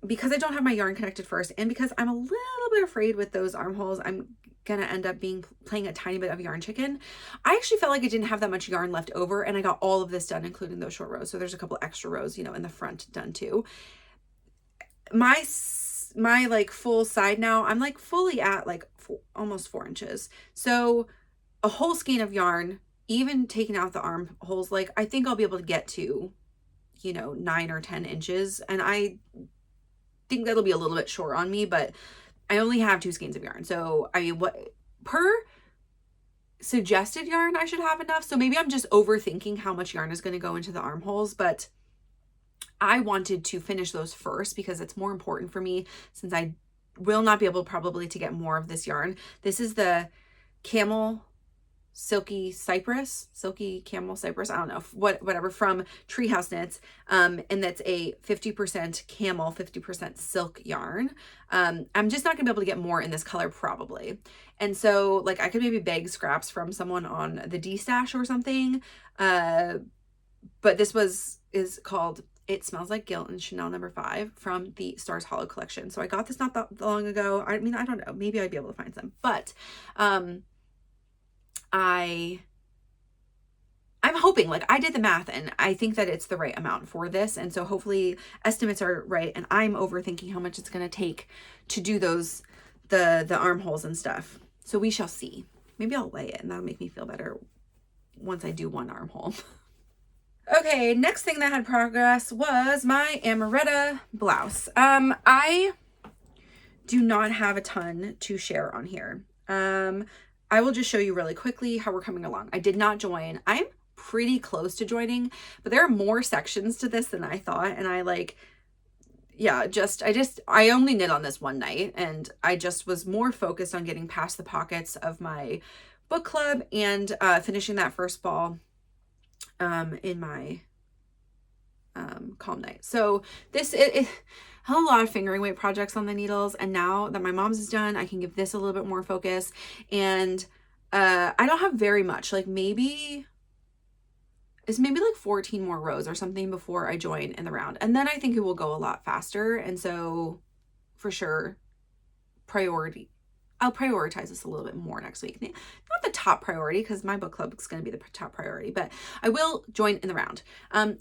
because I don't have my yarn connected first, and because I'm a little bit afraid with those armholes, I'm gonna end up playing a tiny bit of yarn chicken. I actually felt like I didn't have that much yarn left over, and I got all of this done, including those short rows. So there's a couple extra rows, you know, in the front done too. My like full side now, I'm like fully at like almost 4 inches. So a whole skein of yarn, even taking out the armholes, like I think I'll be able to get to, you know, 9 or 10 inches. And I think that'll be a little bit short on me, but I only have 2 skeins of yarn. So I mean, what per suggested yarn, I should have enough. So maybe I'm just overthinking how much yarn is going to go into the armholes, but I wanted to finish those first because it's more important for me, since I will not be able probably to get more of this yarn. This is the Camel Silky Camel Cypress, I don't know, whatever, from Treehouse Knits, and that's a 50% camel, 50% silk yarn. I'm just not gonna be able to get more in this color probably, and so like I could maybe beg scraps from someone on the D stash or something, but this is called It Smells Like Guilt in Chanel No. 5 from the Stars Hollow collection. So I got this not that long ago. I mean, I don't know, maybe I'd be able to find some, but I'm hoping, like I did the math and I think that it's the right amount for this. And so hopefully estimates are right, and I'm overthinking how much it's going to take to do those, the armholes and stuff. So we shall see. Maybe I'll weigh it and that'll make me feel better once I do one armhole. Okay, next thing that had progress was my Amoretta blouse. I do not have a ton to share on here. I will just show you really quickly how we're coming along. I did not join. I'm pretty close to joining, but there are more sections to this than I thought. And I like, yeah, I only knit on this one night, and I just was more focused on getting past the pockets of my book club and finishing that first ball in my Calm Night. So this it had a lot of fingering weight projects on the needles, and now that my mom's is done, I can give this a little bit more focus. And I don't have very much, like maybe like 14 more rows or something before I join in the round, and then I think it will go a lot faster. And so for sure, priority I'll prioritize this a little bit more next week. Not the top priority, because my book club is going to be the top priority, but I will join in the round.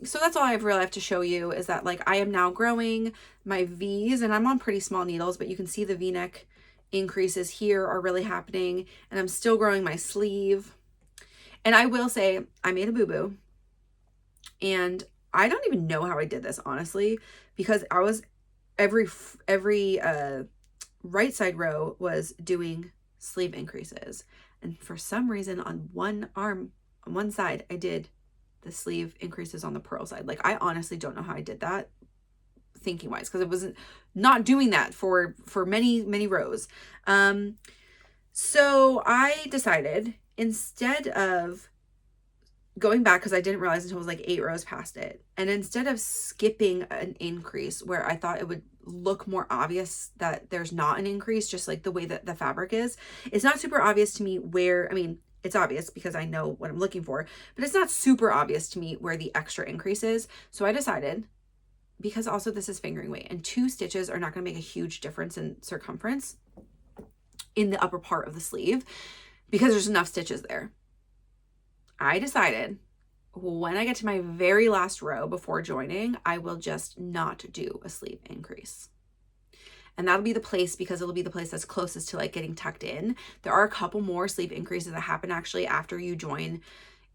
So that's all I really have to show you, is that like I am now growing my V's, and I'm on pretty small needles, but you can see the V-neck increases here are really happening, and I'm still growing my sleeve. And I will say I made a boo-boo, and I don't even know how I did this, honestly, because I was every right side row was doing sleeve increases, and for some reason on one arm, on one side, I did the sleeve increases on the purl side. Like, I honestly don't know how I did that thinking wise, because it wasn't not doing that for many rows. So I decided, instead of going back, because I didn't realize until it was like 8 rows past it, and instead of skipping an increase where I thought it would look more obvious that there's not an increase, just like the way that the fabric is, it's not super obvious to me where, I mean, it's obvious because I know what I'm looking for, but it's not super obvious to me where the extra increase is. So I decided, because also this is fingering weight, and 2 stitches are not going to make a huge difference in circumference in the upper part of the sleeve, because there's enough stitches there. I decided when I get to my very last row before joining, I will just not do a sleeve increase. And that'll be the place, because it'll be the place that's closest to like getting tucked in. There are a couple more sleeve increases that happen actually after you join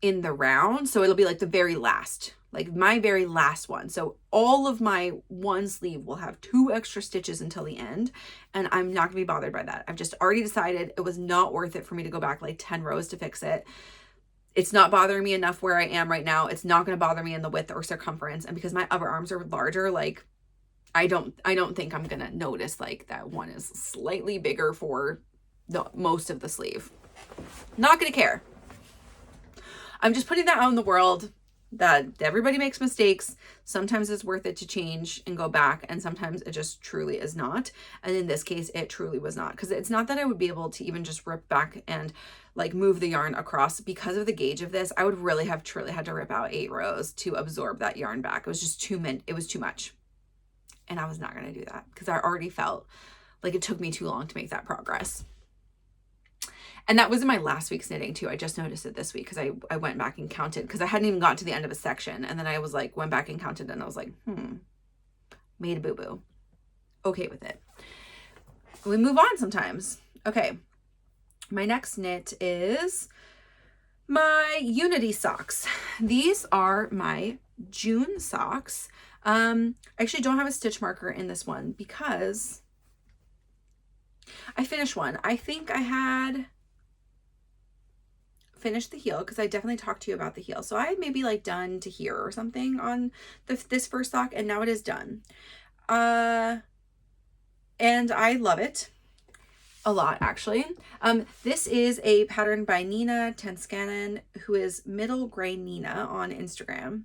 in the round. So it'll be like the very last, like my very last one. So all of my one sleeve will have 2 extra stitches until the end, and I'm not gonna be bothered by that. I've just already decided it was not worth it for me to go back like 10 rows to fix it. It's not bothering me enough where I am right now. It's not going to bother me in the width or circumference. And because my upper arms are larger, like I don't think I'm going to notice like that one is slightly bigger for the most of the sleeve. Not going to care. I'm just putting that out in the world, that everybody makes mistakes. Sometimes it's worth it to change and go back, and sometimes it just truly is not. And in this case, it truly was not, because it's not that I would be able to even just rip back and like move the yarn across. Because of the gauge of this, I would really have truly had to rip out 8 rows to absorb that yarn back. It was just it was too much, and I was not going to do that, because I already felt like it took me too long to make that progress. And that was in my last week's knitting too. I just noticed it this week, because I went back and counted, because I hadn't even gotten to the end of a section. And then I was like, went back and counted, and I was like, made a boo-boo. Okay with it. We move on sometimes. Okay. My next knit is my Unity socks. These are my June socks. I actually don't have a stitch marker in this one, because I finished one. I think I had finished the heel, because I definitely talked to you about the heel. So I had maybe like done to here or something on this first sock, and now it is done. And I love it a lot, actually. This is a pattern by Niina Tanskanen, who is Middle Gray Niina on Instagram.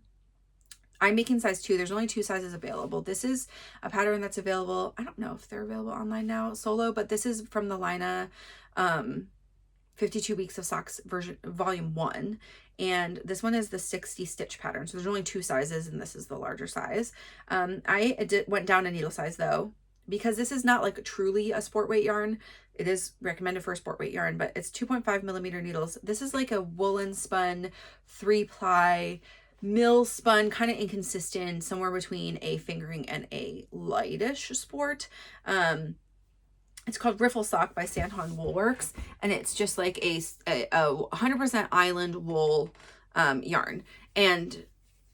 I'm making size 2. There's only 2 sizes available. This is a pattern that's available. I don't know if they're available online now solo, but this is from the Lina 52 Weeks of Socks version, volume 1. And this one is the 60 stitch pattern. So there's only 2 sizes, and this is the larger size. I went down a needle size though, because this is not like truly a sport weight yarn. It is recommended for a sport weight yarn, but it's 2.5 millimeter needles. This is like a woolen spun 3-ply mill spun, kind of inconsistent, somewhere between a fingering and a lightish sport. It's called Riffle Sock by Sanhon Woolworks, and it's just like a 100% island wool yarn, and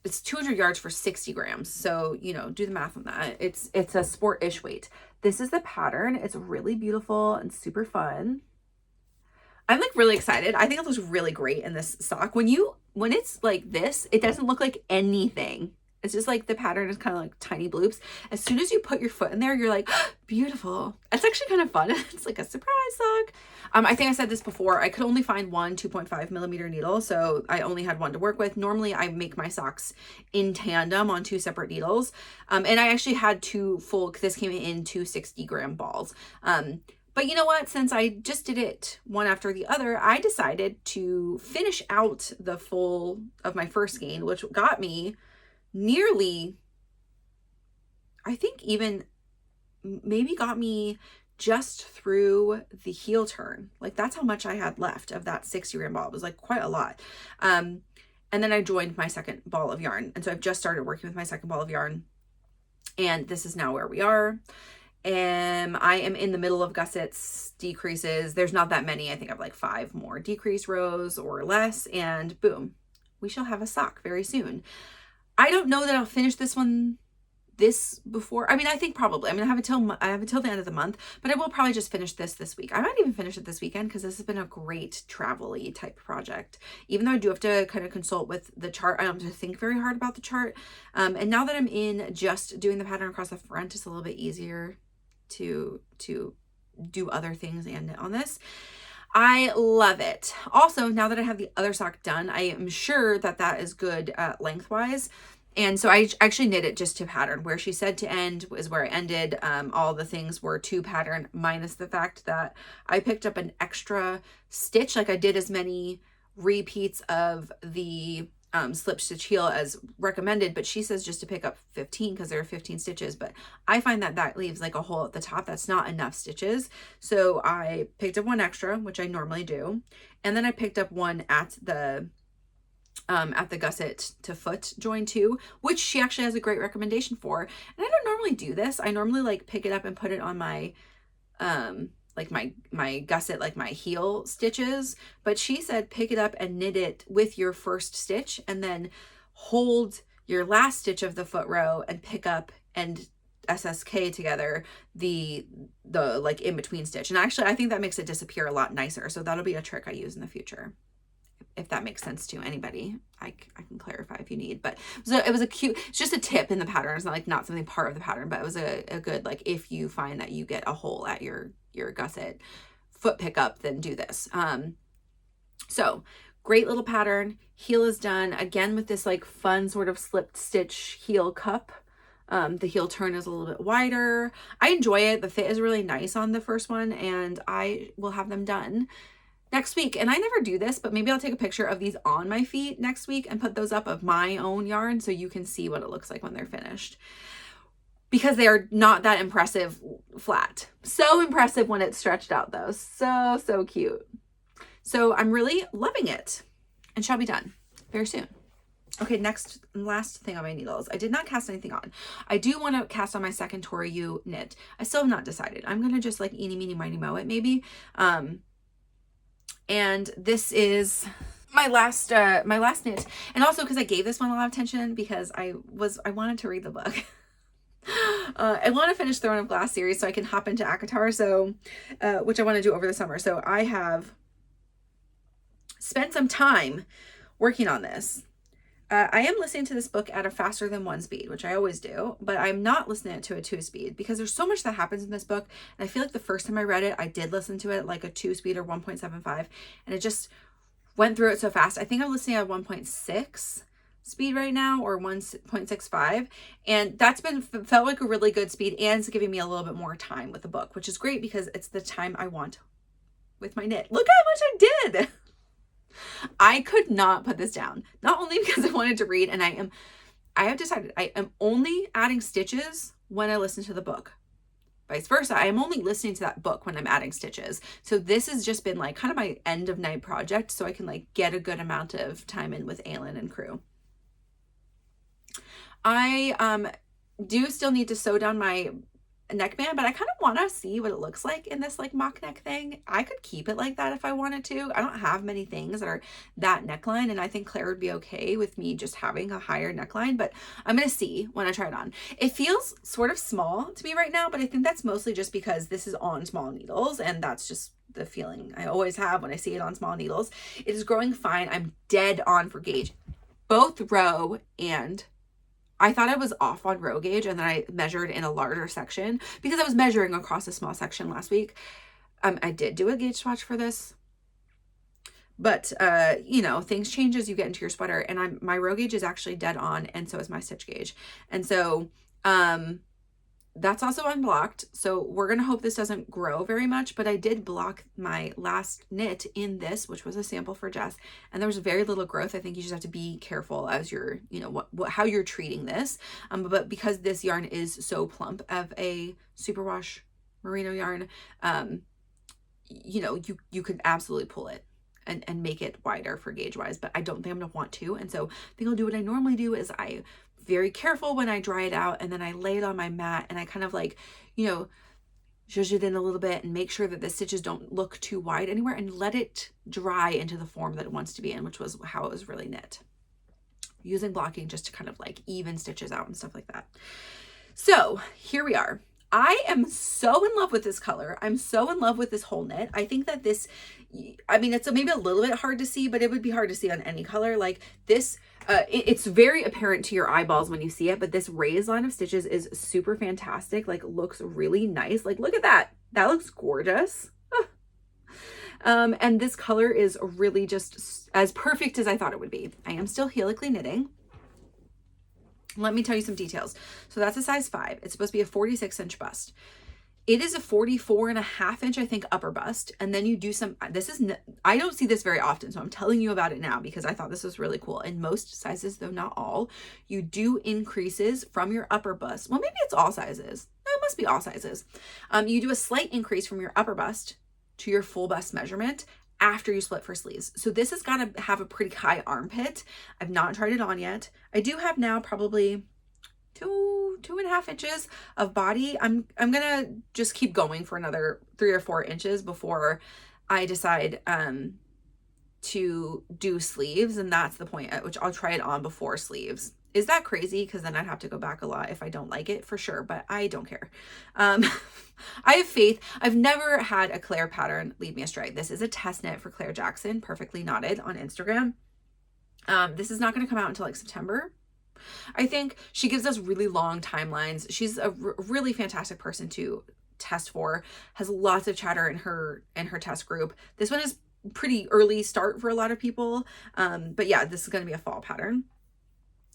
it's 200 yards for 60 grams. So, you know, do the math on that. It's a sport-ish weight. This is the pattern. It's really beautiful and super fun. I'm like really excited. I think it looks really great in this sock. When it's like this, it doesn't look like anything. It's just like the pattern is kind of like tiny bloops. As soon as you put your foot in there, you're like, oh, beautiful. It's actually kind of fun. It's like a surprise sock. I think I said this before. I could only find one 2.5 millimeter needle, so I only had one to work with. Normally, I make my socks in tandem on 2 separate needles. And I actually had 2 full, this came in 2 60-gram balls. But you know what? Since I just did it one after the other, I decided to finish out the full of my first skein, which got me nearly, I think even maybe got me just through the heel turn. Like that's how much I had left of that 60 gram ball. It was like quite a lot. And then I joined my second ball of yarn. And so I've just started working with my second ball of yarn. And this is now where we are. And I am in the middle of gussets, decreases. There's not that many. I think I have like 5 more decrease rows or less. And boom, we shall have a sock very soon. I don't know that I'll finish this one before. I mean, I think probably. I mean, I have until the end of the month, but I will probably just finish this week. I might even finish it this weekend because this has been a great travel-y type project. Even though I do have to kind of consult with the chart, I don't have to think very hard about the chart. And now that I'm in just doing the pattern across the front, it's a little bit easier to do other things and knit on this. I love it. Also, now that I have the other sock done, I am sure that that is good lengthwise. And so I actually knit it just to pattern. Where she said to end is where I ended. All the things were to pattern, minus the fact that I picked up an extra stitch. Like I did as many repeats of the slip stitch heel as recommended, but she says just to pick up 15 because there are 15 stitches. But I find that that leaves like a hole at the top. That's not enough stitches. So I picked up one extra, which I normally do. And then I picked up one at the gusset to foot join too, which she actually has a great recommendation for. And I don't normally do this. I normally like pick it up and put it on my like my gusset, like my heel stitches, but she said pick it up and knit it with your first stitch and then hold your last stitch of the foot row and pick up and SSK together the like in between stitch. And actually I think that makes it disappear a lot nicer. So that'll be a trick I use in the future. If that makes sense to anybody, I can clarify if you need. But so it was a cute, it's just a tip in the pattern. It's not like not something part of the pattern, but it was a good, like if you find that you get a hole at your gusset foot pickup, then do this. So great little pattern. Heel is done again with this like fun sort of slipped stitch heel cup. The heel turn is a little bit wider. I enjoy it. The fit is really nice on the first one, and I will have them done next week. And I never do this, but maybe I'll take a picture of these on my feet next week and put those up of my own yarn so you can see what it looks like when they're finished, because they are not that impressive flat. So impressive when it's stretched out though. So cute. So I'm really loving it and shall be done very soon. Okay, next and last thing on my needles. I did not cast anything on. I do want to cast on my second Toru knit. I still have not decided. I'm going to just like eeny, meeny, miny, moe it maybe. And this is my last knit. And also because I gave this one a lot of attention because I wanted to read the book. I want to finish Throne of Glass series so I can hop into ACOTAR, so, which I want to do over the summer. So I have spent some time working on this. I am listening to this book at a faster than 1 speed, which I always do, but I'm not listening to a 2 speed because there's so much that happens in this book. And I feel like the first time I read it, I did listen to it like a 2 speed or 1.75, and it just went through it so fast. I think I'm listening at 1.6 speed right now, or 1.65. And that's felt like a really good speed, and it's giving me a little bit more time with the book, which is great because it's the time I want with my knit. Look how much I did. I could not put this down, not only because I wanted to read, and I have decided I am only adding stitches when I listen to the book. Vice versa, I am only listening to that book when I'm adding stitches. So this has just been like kind of my end of night project, so I can like get a good amount of time in with Aylin and crew. I do still need to sew down my neckband, but I kind of want to see what it looks like in this like mock neck thing. I could keep it like that if I wanted to. I don't have many things that are that neckline, and I think Claire would be okay with me just having a higher neckline, but I'm going to see when I try it on. It feels sort of small to me right now, but I think that's mostly just because this is on small needles, and that's just the feeling I always have when I see it on small needles. It is growing fine. I'm dead on for gauge, both row and I thought I was off on row gauge, and then I measured in a larger section because I was measuring across a small section last week. I did do a gauge swatch for this, but you know, things change as you get into your sweater, and my row gauge is actually dead on, and so is my stitch gauge. And so that's also unblocked. So we're going to hope this doesn't grow very much, but I did block my last knit in this, which was a sample for Jess, and there was very little growth. I think you just have to be careful as you're, you know, how you're treating this. But because this yarn is so plump of a superwash merino yarn, you know, you could absolutely pull it and make it wider for gauge wise, but I don't think I'm gonna want to. And so I think I'll do what I normally do is I very careful when I dry it out, and then I lay it on my mat and I kind of like, you know, zhuzh it in a little bit and make sure that the stitches don't look too wide anywhere, and let it dry into the form that it wants to be in, which was how it was really knit. Using blocking just to kind of like even stitches out and stuff like that. So here we are. I am so in love with this color. I'm so in love with this whole knit. I think that this, I mean, it's maybe a little bit hard to see, but it would be hard to see on any color. Like this, it's very apparent to your eyeballs when you see it, but this raised line of stitches is super fantastic. Like, looks really nice. Like, look at that. That looks gorgeous. And this color is really just as perfect as I thought it would be. I am still helically knitting. Let me tell you some details. So that's a size 5. It's supposed to be a 46-inch bust. It is a 44.5-inch, I think, upper bust. And then you do some, I don't see this very often, so I'm telling you about it now because I thought this was really cool. In most sizes, though not all, you do increases from your upper bust. Well, maybe it's all sizes. No, it must be all sizes. You do a slight increase from your upper bust to your full bust measurement after you split for sleeves. So this has got to have a pretty high armpit. I've not tried it on yet. I do have now probably 2.5 inches of body. I'm gonna just keep going for another 3 or 4 inches before I decide to do sleeves, and that's the point at which I'll try it on before sleeves. Is that crazy? Because then I'd have to go back a lot if I don't like it, for sure, but I don't care. I have faith. I've never had a Claire pattern lead me astray. This is a test knit for Claire Jackson, Perfectly Knotted on Instagram. This is not going to come out until like September. I think she gives us really long timelines. She's a really fantastic person to test for, has lots of chatter in her test group. This one is pretty early start for a lot of people. But yeah, this is going to be a fall pattern.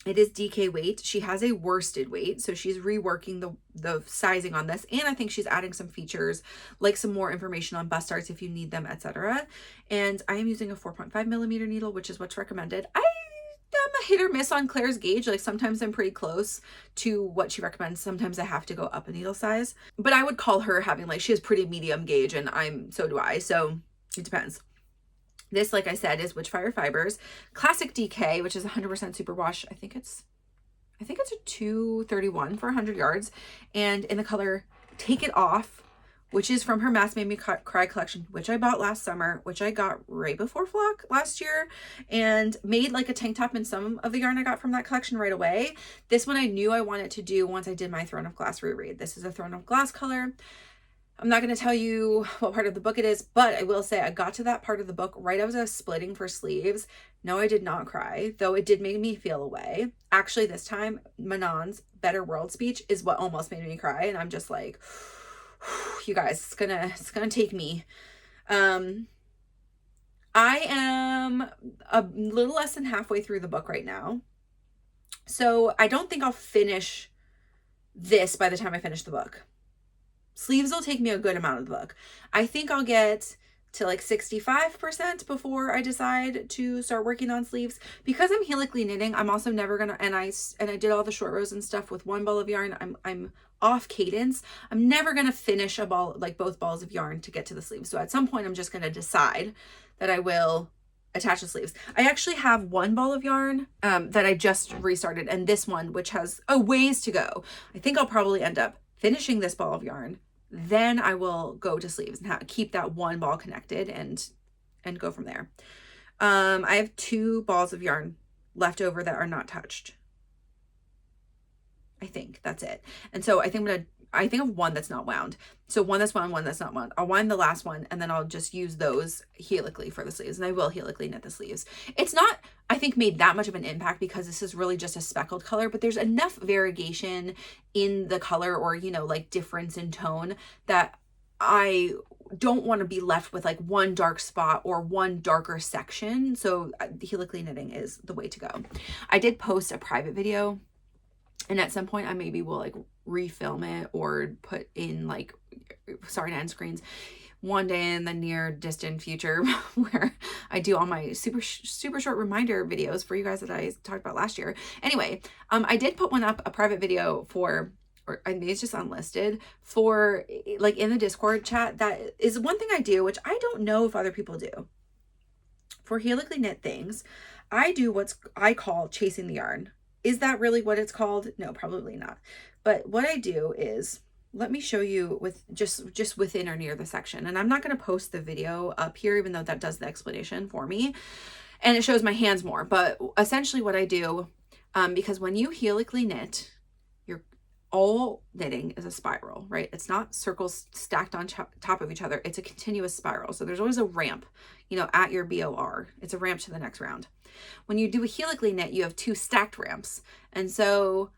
It is DK weight. She has a worsted weight, so she's reworking the sizing on this, and I think she's adding some features, like some more information on bust darts if you need them, etc. And I am using a 4.5 millimeter needle, which is what's recommended. I am a hit or miss on Claire's gauge. Like, sometimes I'm pretty close to what she recommends. Sometimes I have to go up a needle size, but I would call her having, like, she has pretty medium gauge, and so do I. So it depends. This, like I said, is Witchfire Fibers Classic DK, which is 100% superwash. I think it's a 231 for 100 yards, and in the color Take It Off, which is from her Mask Made Me Cry collection, which I bought last summer, which I got right before Flock last year, and made like a tank top in some of the yarn I got from that collection right away. This one I knew I wanted to do once I did my Throne of Glass reread. This is a Throne of Glass color. I'm not going to tell you what part of the book it is, but I will say I got to that part of the book right as I was splitting for sleeves. No, I did not cry, though it did make me feel a way. Actually, this time, Manon's Better World speech is what almost made me cry, and I'm just like, you guys, it's gonna take me. I am a little less than halfway through the book right now, so I don't think I'll finish this by the time I finish the book. Sleeves will take me a good amount of the book. I think I'll get to like 65% before I decide to start working on sleeves. Because I'm helically knitting, I'm also never gonna, and I did all the short rows and stuff with one ball of yarn. I'm off cadence. I'm never gonna finish a ball, like both balls of yarn, to get to the sleeves. So at some point I'm just gonna decide that I will attach the sleeves. I actually have one ball of yarn that I just restarted, and this one, which has a ways to go. I think I'll probably end up finishing this ball of yarn, then I will go to sleeves and keep that one ball connected and go from there. I have 2 balls of yarn left over that are not touched. I think that's it. And so I think of one that's not wound. So one that's wound, one that's not wound. I'll wind the last one, and then I'll just use those helically for the sleeves, and I will helically knit the sleeves. It's not, I think, made that much of an impact because this is really just a speckled color, but there's enough variation in the color, or, you know, like difference in tone, that I don't want to be left with like one dark spot or one darker section. So helically knitting is the way to go. I did post a private video, and at some point I maybe will like refilm it or put in like, sorry to end screens, one day in the near distant future where I do all my super short reminder videos for you guys that I talked about last year. Anyway, I did put one up, a private video for or I think it's just unlisted for like in the Discord chat. That is one thing I do, which I don't know if other people do. For helically knit things, I do what's I call chasing the yarn. Is that really what it's called? No, probably not. But what I do is, let me show you with just within or near the section. And I'm not going to post the video up here, even though that does the explanation for me. And it shows my hands more. But essentially what I do, because when you helically knit, all knitting is a spiral, right? It's not circles stacked on top of each other. It's a continuous spiral. So there's always a ramp, you know, at your BOR. It's a ramp to the next round. When you do a helically knit, you have 2 stacked ramps. And so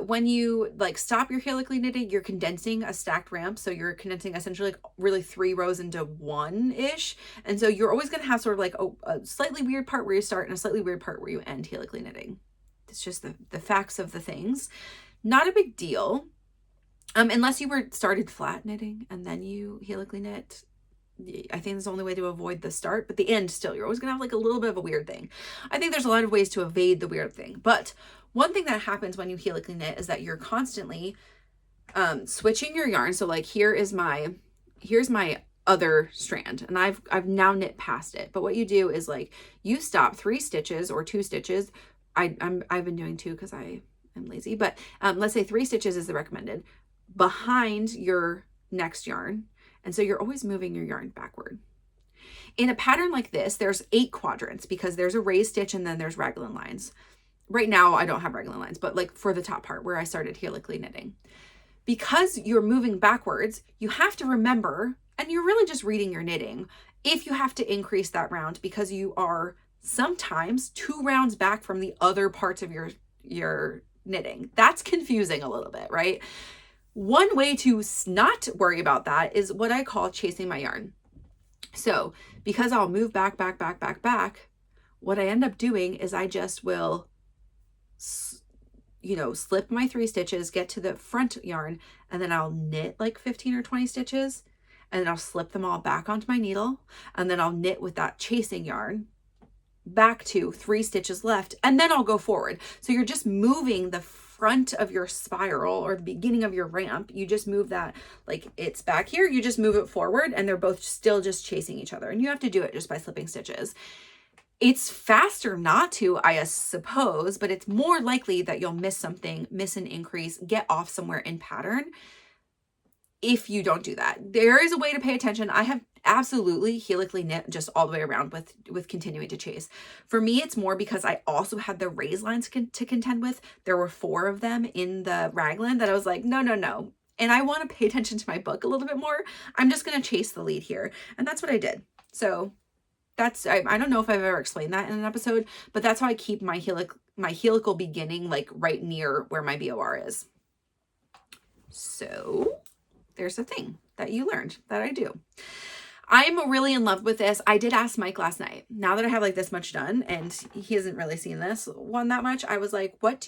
when you like stop your helically knitting, you're condensing a stacked ramp. So you're condensing essentially like really 3 rows into 1-ish. And so you're always going to have sort of like a slightly weird part where you start and a slightly weird part where you end helically knitting. It's just the facts of the things. Not a big deal, unless you started flat knitting and then you helically knit. I think that's the only way to avoid the start, but the end still, you're always gonna have like a little bit of a weird thing. I think there's a lot of ways to evade the weird thing, but one thing that happens when you helically knit is that you're constantly switching your yarn. So like here's my other strand, and I've now knit past it. But what you do is like you stop 3 stitches or 2 stitches. I've been doing 2 because I'm lazy, but let's say 3 stitches is the recommended behind your next yarn. And so you're always moving your yarn backward. In a pattern like this, there's 8 quadrants because there's a raised stitch and then there's raglan lines. Right now I don't have raglan lines, but like for the top part where I started helically knitting, because you're moving backwards, you have to remember, and you're really just reading your knitting, if you have to increase that round because you are sometimes 2 rounds back from the other parts of your knitting. That's confusing a little bit, right? One way to not worry about that is what I call chasing my yarn. So because I'll move back, what I end up doing is I just will, you know, slip my 3 stitches, get to the front yarn, and then I'll knit like 15 or 20 stitches, and then I'll slip them all back onto my needle, and then I'll knit with that chasing yarn back to 3 stitches left, and then I'll go forward. So you're just moving the front of your spiral or the beginning of your ramp. You just move that, like it's back here, you just move it forward, and they're both still just chasing each other. And you have to do it just by slipping stitches. It's faster not to, I suppose, but it's more likely that you'll miss something, miss an increase, get off somewhere in pattern if you don't do that. There is a way to pay attention. I have absolutely helically knit just all the way around with continuing to chase. For me, it's more because I also had the raised lines to contend with. There were 4 of them in the raglan that I was like, no. And I want to pay attention to my book a little bit more. I'm just going to chase the lead here. And that's what I did. So that's, I don't know if I've ever explained that in an episode, but that's how I keep my helical beginning like right near where my BOR is. So there's a thing that you learned that I do. I'm really in love with this. I did ask Mike last night, now that I have like this much done and he hasn't really seen this one that much. I was like, what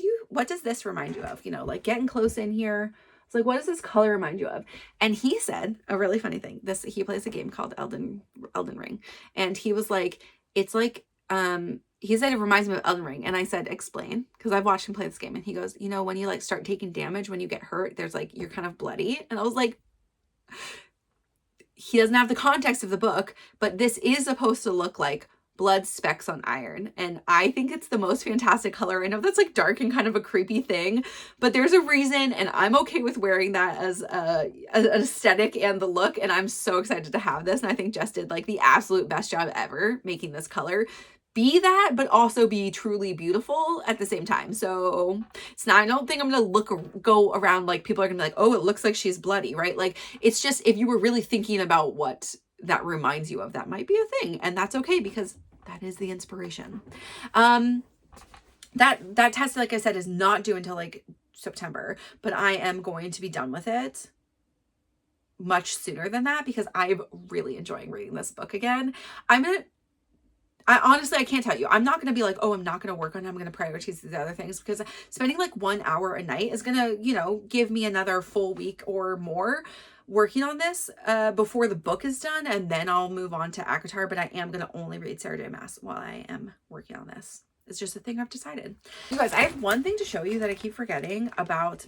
does this remind you of? You know, like getting close in here. It's like, what does this color remind you of? And he said a really funny thing. He plays a game called Elden Ring. And he was like, it's like, he said it reminds me of Elden Ring. And I said, explain, because I've watched him play this game. And he goes, you know, when you like start taking damage, when you get hurt, there's like, you're kind of bloody. And I was like, he doesn't have the context of the book, but this is supposed to look like blood specks on iron. And I think it's the most fantastic color. I know that's like dark and kind of a creepy thing, but there's a reason, and I'm okay with wearing that as an aesthetic and the look. And I'm so excited to have this. And I think Jess did like the absolute best job ever making this color be that, but also be truly beautiful at the same time. So it's not, I don't think I'm going to go around like people are going to be like, oh, it looks like she's bloody, right? Like, it's just, if you were really thinking about what that reminds you of, that might be a thing. And that's okay, because that is the inspiration. That test, like I said, is not due until like September, but I am going to be done with it much sooner than that because I'm really enjoying reading this book again. Honestly, I can't tell you. I'm not going to be like, oh, I'm not going to work on it. I'm going to prioritize these other things, because spending like 1 hour a night is going to, you know, give me another full week or more working on this before the book is done. And then I'll move on to ACOTAR, but I am going to only read Sarah J. Maas while I am working on this. It's just a thing I've decided. You guys, I have one thing to show you that I keep forgetting about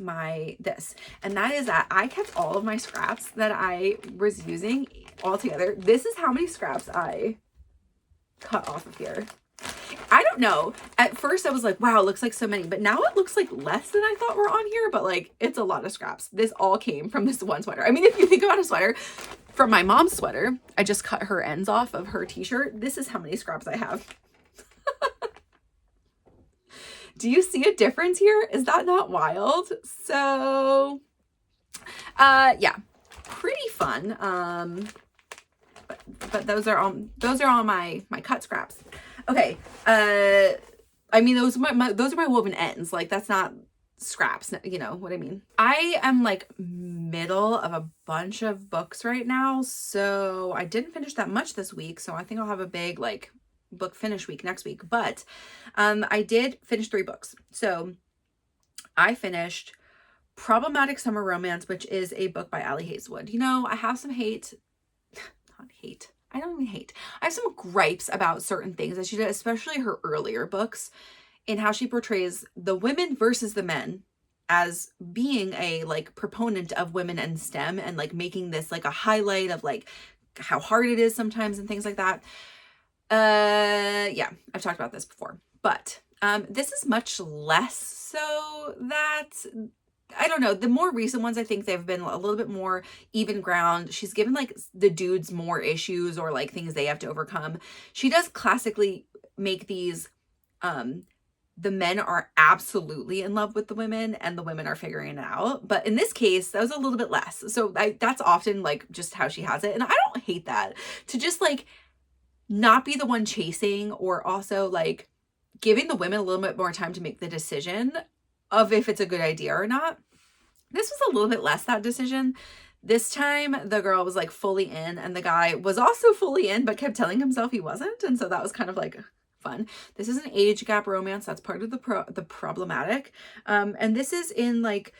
this. And that is that I kept all of my scraps that I was using all together. This is how many scraps I cut off of here. I don't know. At first I was like, wow, it looks like so many, but now it looks like less than I thought were on here, but like it's a lot of scraps. This all came from this one sweater. I mean, if you think about a sweater, from my mom's sweater, I just cut her ends off of her t-shirt. This is how many scraps I have. Do you see a difference here? Is that not wild? So, yeah, pretty fun. But those are all my cut scraps. Okay. I mean, those are my woven ends. Like, that's not scraps, you know what I mean? I am like middle of a bunch of books right now, so I didn't finish that much this week, so I think I'll have a big like book finish week next week. But I did finish 3 books. So I finished Problematic Summer Romance, which is a book by Hazelwood. You know, I have some hate. Not hate. I don't even hate. I have some gripes about certain things that she did, especially her earlier books, in how she portrays the women versus the men as being a like proponent of women and STEM, and like making this like a highlight of like how hard it is sometimes and things like that. Yeah, I've talked about this before, but this is much less so that, I don't know, the more recent ones, I think they've been a little bit more even ground. She's given like the dudes more issues or like things they have to overcome. She does classically make these, the men are absolutely in love with the women and the women are figuring it out. But in this case, that was a little bit less. So that's often like just how she has it. And I don't hate that, to just like not be the one chasing, or also like giving the women a little bit more time to make the decision of if it's a good idea or not. This was a little bit less that decision. This time the girl was like fully in, and the guy was also fully in but kept telling himself he wasn't, and so that was kind of like fun. This is an age gap romance. That's part of the problematic. And this is in like,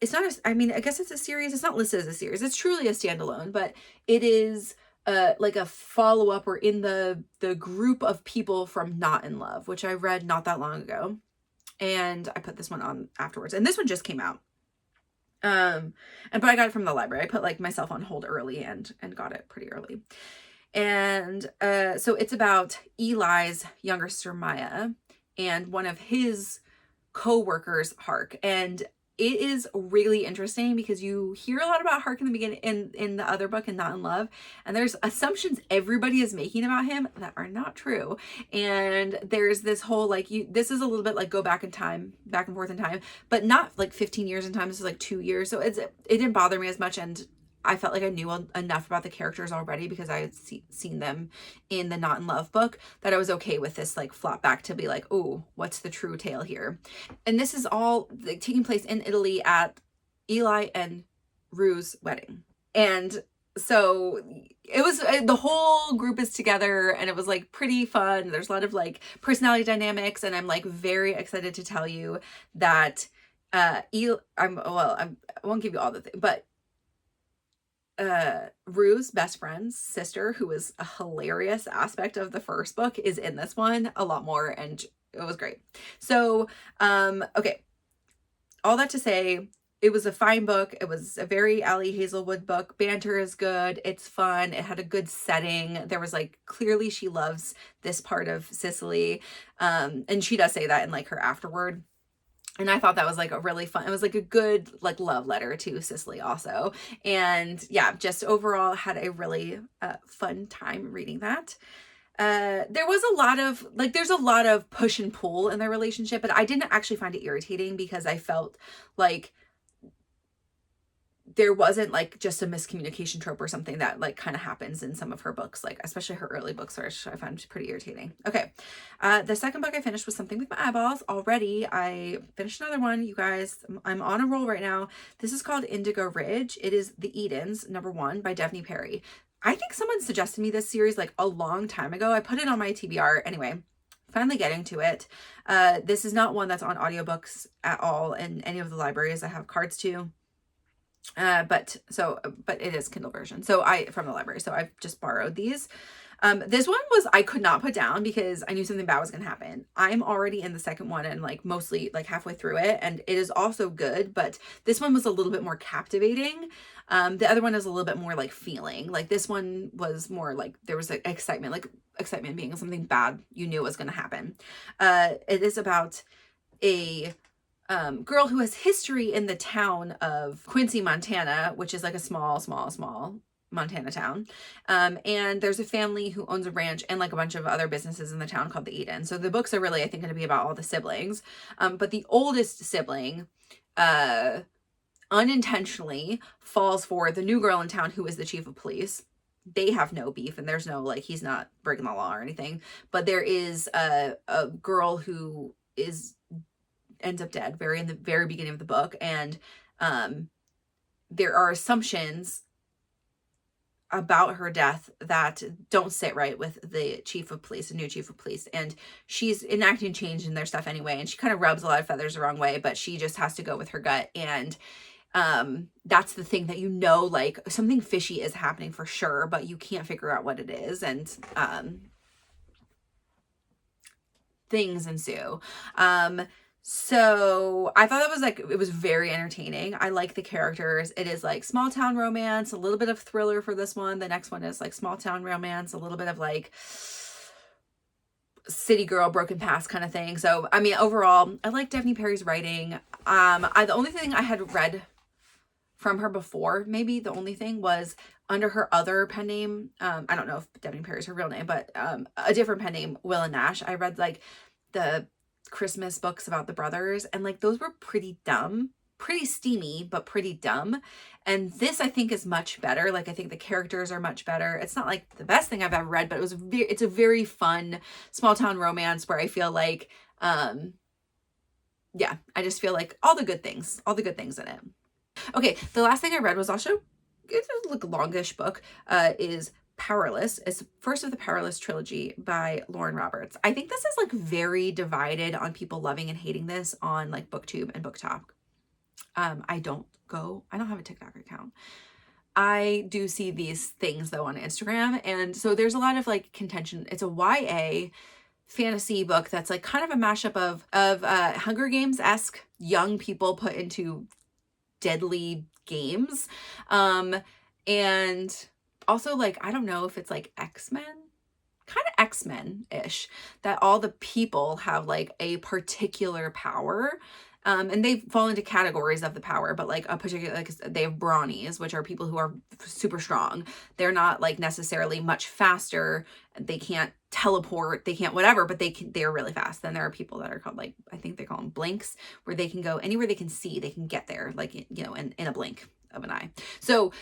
it's not a, I mean, I guess it's a series. It's not listed as a series. It's truly a standalone, but it is like a follow-up, or in the group of people from Not in Love, which I read not that long ago. And I put this one on afterwards. And this one just came out. But I got it from the library. I put like myself on hold early and got it pretty early. And so it's about Eli's younger sister Maya and one of his co-workers, Hark. And it is really interesting because you hear a lot about Hark in the beginning, in the other book, and Not in Love, and there's assumptions everybody is making about him that are not true. And there's this whole like, this is a little bit like go back in time, back and forth in time, but not like 15 years in time. This is like 2 years, so it didn't bother me as much, and I felt like I knew enough about the characters already because I had seen them in the Not in Love book, that I was okay with this like flop back to be like, oh, what's the true tale here? And this is all like taking place in Italy at Eli and Rue's wedding. And so it was, the whole group is together, and it was like pretty fun. There's a lot of like personality dynamics, and I'm like very excited to tell you that I won't give you all the things, but Rue's best friend's sister, who is a hilarious aspect of the first book, is in this one a lot more, and it was great. So okay, all that to say, it was a fine book. It was a very Hazelwood book. Banter is good. It's fun. It had a good setting. There was like, clearly she loves this part of Sicily, and she does say that in like her afterword. And I thought that was like a really fun, it was like a good like love letter to Sicily also. And yeah, just overall had a really fun time reading that. There was a lot of like, there's a lot of push and pull in their relationship, but I didn't actually find it irritating because I felt like there wasn't like just a miscommunication trope or something that like kind of happens in some of her books, like especially her early books, which I found pretty irritating. Okay. The second book I finished was Something with My Eyeballs. Already I finished another one, you guys. I'm on a roll right now. This is called Indigo Ridge. It is The Edens, #1 by Devney Perry. I think someone suggested me this series like a long time ago. I put it on my TBR. Anyway, finally getting to it. This is not one that's on audiobooks at all in any of the libraries I have cards to. But it is Kindle version. So from the library. So I've just borrowed these. This one was, I could not put down because I knew something bad was going to happen. I'm already in the second one and like mostly like halfway through it, and it is also good, but this one was a little bit more captivating. The other one is a little bit more like feeling. Like this one was more like there was like excitement being something bad you knew was going to happen. It is about a girl who has history in the town of Quincy, Montana, which is like a small Montana town. And there's a family who owns a ranch and like a bunch of other businesses in the town called the Eden. So the books are really, I think, going to be about all the siblings. But the oldest sibling, unintentionally falls for the new girl in town who is the chief of police. They have no beef and there's no, like, he's not breaking the law or anything. But there is a girl who ends up dead in the very beginning of the book. And there are assumptions about her death that don't sit right with the chief of police, the new chief of police. And she's enacting change in their stuff anyway. And she kind of rubs a lot of feathers the wrong way, but she just has to go with her gut. And that's the thing that, you know, like something fishy is happening for sure, but you can't figure out what it is. And things ensue. So I thought that was like, it was very entertaining. I like the characters. It is like small town romance, a little bit of thriller for this one. The next one is like small town romance, a little bit of like city girl, broken past kind of thing. So, I mean, overall, I like Devney Perry's writing. The only thing I had read from her before, maybe the only thing, was under her other pen name. I don't know if Devney Perry's her real name, but a different pen name, Will and Nash. I read like the Christmas books about the brothers, and like those were pretty dumb, pretty steamy, but pretty dumb. And this, I think, is much better. Like, I think the characters are much better. It's not like the best thing I've ever read, but it's a very fun small town romance where I feel like yeah, I just feel like all the good things in it. Okay, the last thing I read was also, it's a like longish book, is Powerless. It's first of the Powerless trilogy by Lauren Roberts. I think this is like very divided on people loving and hating this on like BookTube and BookTok. I don't have a TikTok account. I do see these things though on Instagram, and so there's a lot of like contention. It's a YA fantasy book that's like kind of a mashup of Hunger Games-esque young people put into deadly games, and also, like, I don't know if it's like X-Men, kind of X-Men-ish, that all the people have like a particular power. And they fall into categories of the power, but like a particular, like they have brawnies, which are people who are super strong. They're not like necessarily much faster. They can't teleport, they can't whatever, but they're really fast. Then there are people that are called, like, I think they call them blinks, where they can go anywhere they can see, they can get there, like, you know, in a blink of an eye. So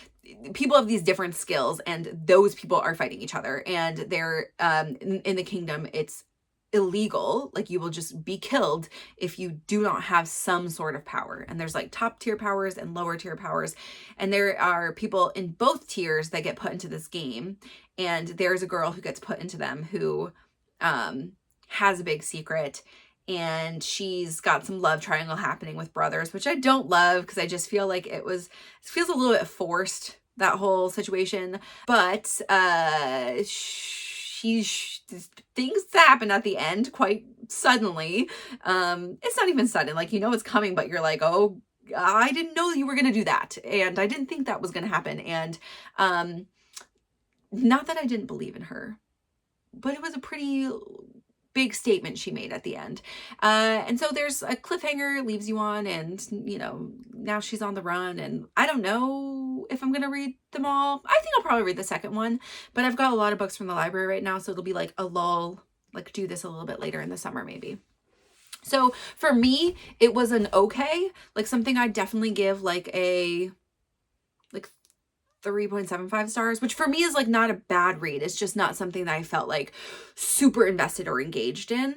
people have these different skills, and those people are fighting each other, and they're in the kingdom, it's illegal, like you will just be killed if you do not have some sort of power. And there's like top tier powers and lower tier powers, and there are people in both tiers that get put into this game. And there's a girl who gets put into them who has a big secret, and she's got some love triangle happening with brothers, which I don't love because I just feel like it feels a little bit forced, that whole situation. But things happen at the end quite suddenly. It's not even sudden, like, you know it's coming, but you're like, oh, I didn't know you were gonna do that, and I didn't think that was gonna happen. And not that I didn't believe in her, but it was a pretty big statement she made at the end. And so there's a cliffhanger, leaves you on, and, you know, now she's on the run, and I don't know if I'm going to read them all. I think I'll probably read the second one, but I've got a lot of books from the library right now, so it'll be like a lull, like do this a little bit later in the summer maybe. So for me, it was an okay, like something I'd definitely give like a 3.75 stars, which for me is like not a bad read. It's just not something that I felt like super invested or engaged in.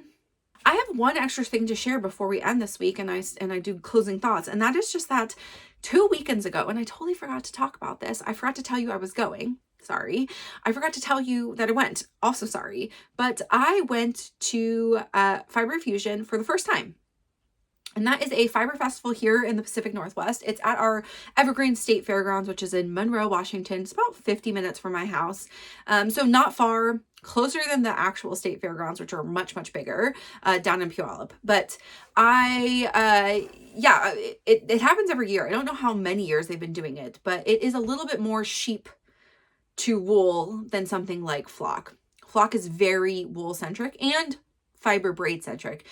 I have one extra thing to share before we end this week, and I do closing thoughts, and that is just that 2 weekends ago, and I totally forgot to talk about this. I forgot to tell you I was going. Sorry. I forgot to tell you that I went. Also sorry. But I went to Fiber Fusion for the first time. And that is a fiber festival here in the Pacific Northwest. It's at our Evergreen State Fairgrounds, which is in Monroe, Washington. It's about 50 minutes from my house. So not far. closer than the actual state fairgrounds, which are much, much bigger, down in Puyallup. But yeah, it happens every year. I don't know how many years they've been doing it, but it is a little bit more sheep to wool than something like flock. Flock is very wool centric and fiber braid centric.